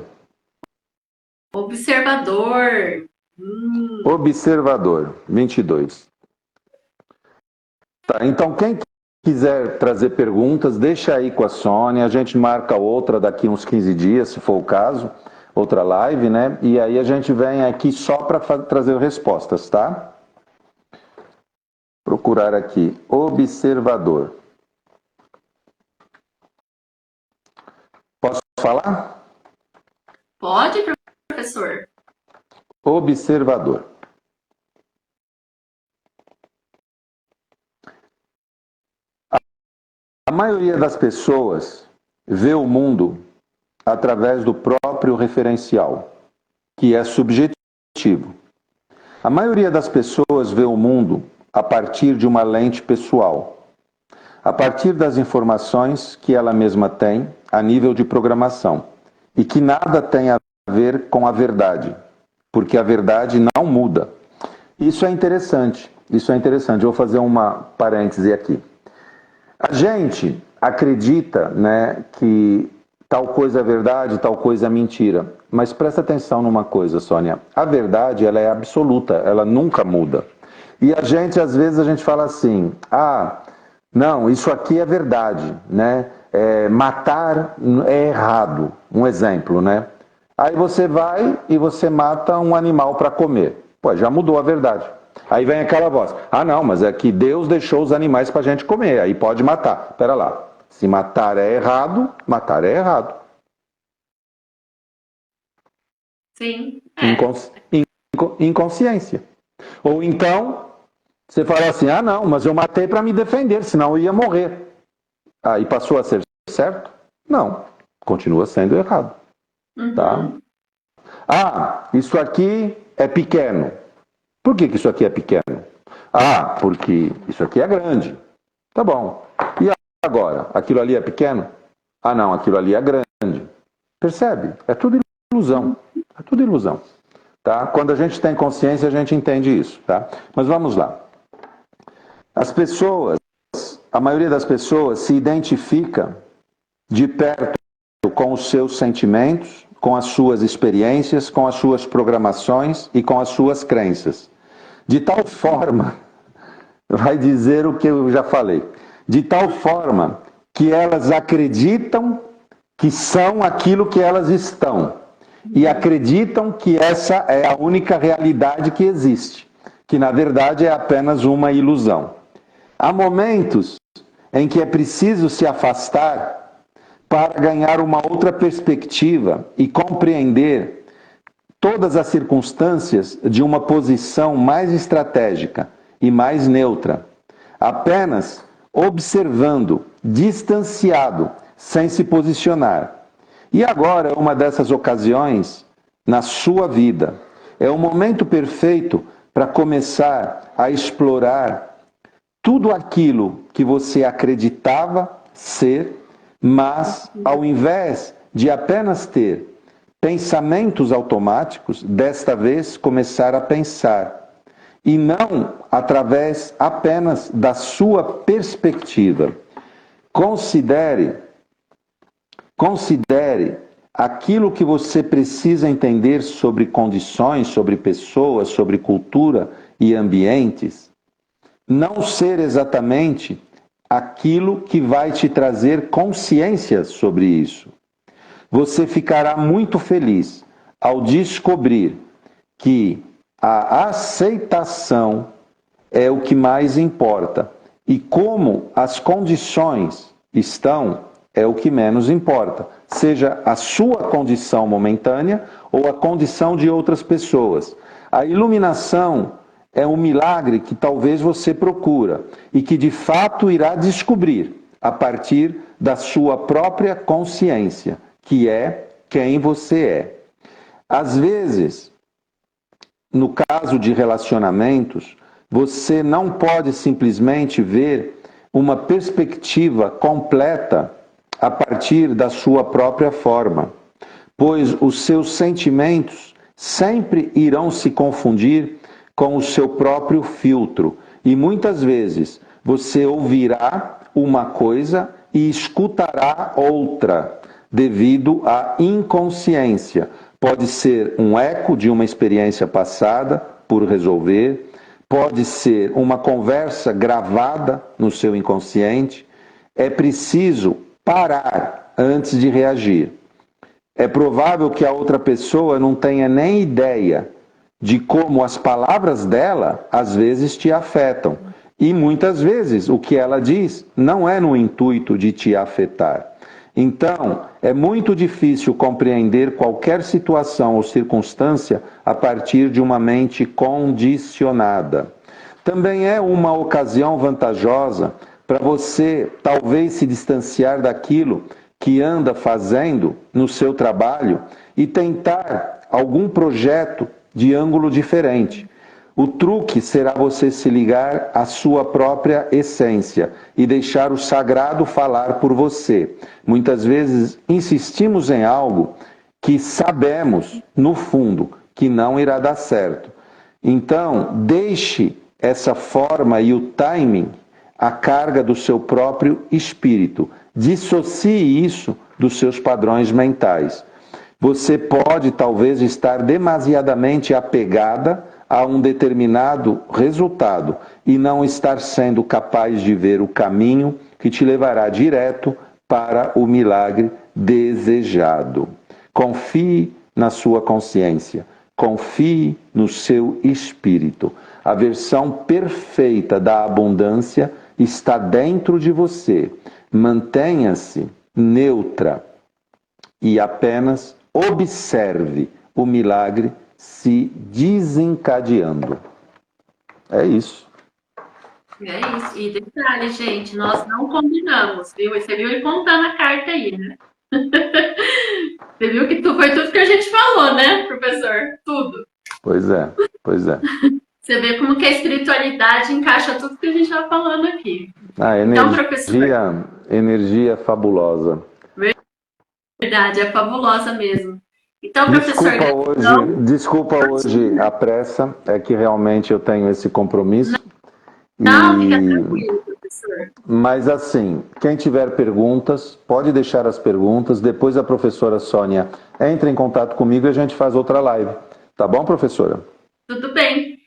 Observador. Observador, 22. Tá, então quem quiser trazer perguntas, deixa aí com a Sônia, a gente marca outra daqui uns 15 dias, se for o caso, outra live, né? E aí a gente vem aqui só para trazer respostas, tá? Procurar aqui, observador. Posso falar? Pode, professor. Observador. A maioria das pessoas vê o mundo através do próprio referencial, que é subjetivo. A maioria das pessoas vê o mundo a partir de uma lente pessoal, a partir das informações que ela mesma tem a nível de programação, e que nada tem a ver com a verdade, porque a verdade não muda. Isso é interessante, isso é interessante. Eu vou fazer uma parêntese aqui. A gente acredita, né, que tal coisa é verdade, tal coisa é mentira. Mas presta atenção numa coisa, Sônia. A verdade, ela é absoluta, ela nunca muda. E a gente, às vezes, a gente fala assim, não, isso aqui é verdade, né? Matar é errado. Um exemplo, né? Aí você vai e você mata um animal para comer. Pô, já mudou a verdade. Aí vem aquela voz, não, mas é que Deus deixou os animais para a gente comer, aí pode matar. Pera lá, se matar é errado, matar é errado. Sim. Inconsciência. Ou então, você fala assim, não, mas eu matei para me defender, senão eu ia morrer. Aí passou a ser certo? Não, continua sendo errado. Uhum. Tá? Isso aqui é pequeno. Por que isso aqui é pequeno? Porque isso aqui é grande. Tá bom. E agora? Aquilo ali é pequeno? Não, aquilo ali é grande. Percebe? É tudo ilusão. É tudo ilusão. Tá? Quando a gente tem consciência, a gente entende isso. Tá? Mas vamos lá. A maioria das pessoas se identifica de perto com os seus sentimentos, com as suas experiências, com as suas programações e com as suas crenças. De tal forma, vai dizer o que eu já falei, de tal forma que elas acreditam que são aquilo que elas estão e acreditam que essa é a única realidade que existe, que na verdade é apenas uma ilusão. Há momentos em que é preciso se afastar para ganhar uma outra perspectiva e compreender todas as circunstâncias de uma posição mais estratégica e mais neutra, apenas observando, distanciado, sem se posicionar. E agora é uma dessas ocasiões na sua vida. É o momento perfeito para começar a explorar tudo aquilo que você acreditava ser, mas ao invés de apenas ter pensamentos automáticos, desta vez começar a pensar. E não através apenas da sua perspectiva. Considere aquilo que você precisa entender sobre condições, sobre pessoas, sobre cultura e ambientes, não ser exatamente aquilo que vai te trazer consciência sobre isso. Você ficará muito feliz ao descobrir que a aceitação é o que mais importa e como as condições estão é o que menos importa, seja a sua condição momentânea ou a condição de outras pessoas. A iluminação é um milagre que talvez você procura e que de fato irá descobrir a partir da sua própria consciência, que é quem você é. Às vezes, no caso de relacionamentos, você não pode simplesmente ver uma perspectiva completa a partir da sua própria forma, pois os seus sentimentos sempre irão se confundir com o seu próprio filtro e muitas vezes você ouvirá uma coisa e escutará outra devido à inconsciência. Pode ser um eco de uma experiência passada por resolver, pode ser uma conversa gravada no seu inconsciente. É preciso parar antes de reagir. É provável que a outra pessoa não tenha nem ideia de como as palavras dela às vezes te afetam. E muitas vezes o que ela diz não é no intuito de te afetar. Então, é muito difícil compreender qualquer situação ou circunstância a partir de uma mente condicionada. Também é uma ocasião vantajosa para você talvez se distanciar daquilo que anda fazendo no seu trabalho e tentar algum projeto de ângulo diferente. O truque será você se ligar à sua própria essência e deixar o sagrado falar por você. Muitas vezes insistimos em algo que sabemos, no fundo, que não irá dar certo. Então, deixe essa forma e o timing a carga do seu próprio espírito. Dissocie isso dos seus padrões mentais. Você pode, talvez, estar demasiadamente apegada a um determinado resultado e não estar sendo capaz de ver o caminho que te levará direto para o milagre desejado. Confie na sua consciência, confie no seu espírito. A versão perfeita da abundância está dentro de você. Mantenha-se neutra e apenas observe o milagre se desencadeando. É isso. É isso. E detalhe, gente, nós não combinamos, viu? Você viu ele contando a carta aí, né? Você viu que foi tudo que a gente falou, né, professor? Tudo. Pois é, pois é. Você vê como que a espiritualidade encaixa tudo que a gente está falando aqui. A energia fabulosa. Verdade, é fabulosa mesmo. Então, professor... Desculpa hoje a pressa, é que realmente eu tenho esse compromisso. Não, fica tranquilo, professor. Mas assim, quem tiver perguntas, pode deixar as perguntas. Depois a professora Sônia entra em contato comigo e a gente faz outra live. Tá bom, professora? Tudo bem.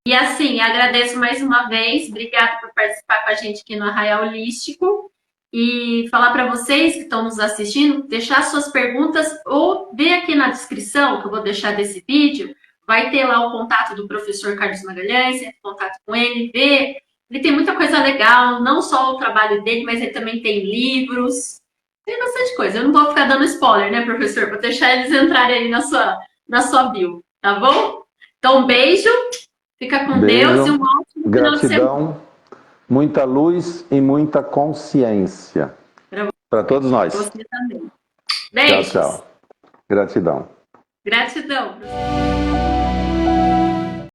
E assim, agradeço mais uma vez. Obrigada por participar com a gente aqui no Arraial Holístico. E falar para vocês que estão nos assistindo, deixar suas perguntas ou ver aqui na descrição, que eu vou deixar desse vídeo, vai ter lá o contato do professor Carlos Magalhães, contato com ele, ver. Ele tem muita coisa legal, não só o trabalho dele, mas ele também tem livros, tem bastante coisa. Eu não vou ficar dando spoiler, né, professor? Vou deixar eles entrarem aí na sua bio, tá bom? Então, um beijo, fica com Deus e um ótimo final de semana. Muita luz e muita consciência. Para todos nós. Você também. Beijos. Tchau, tchau. Gratidão. Gratidão.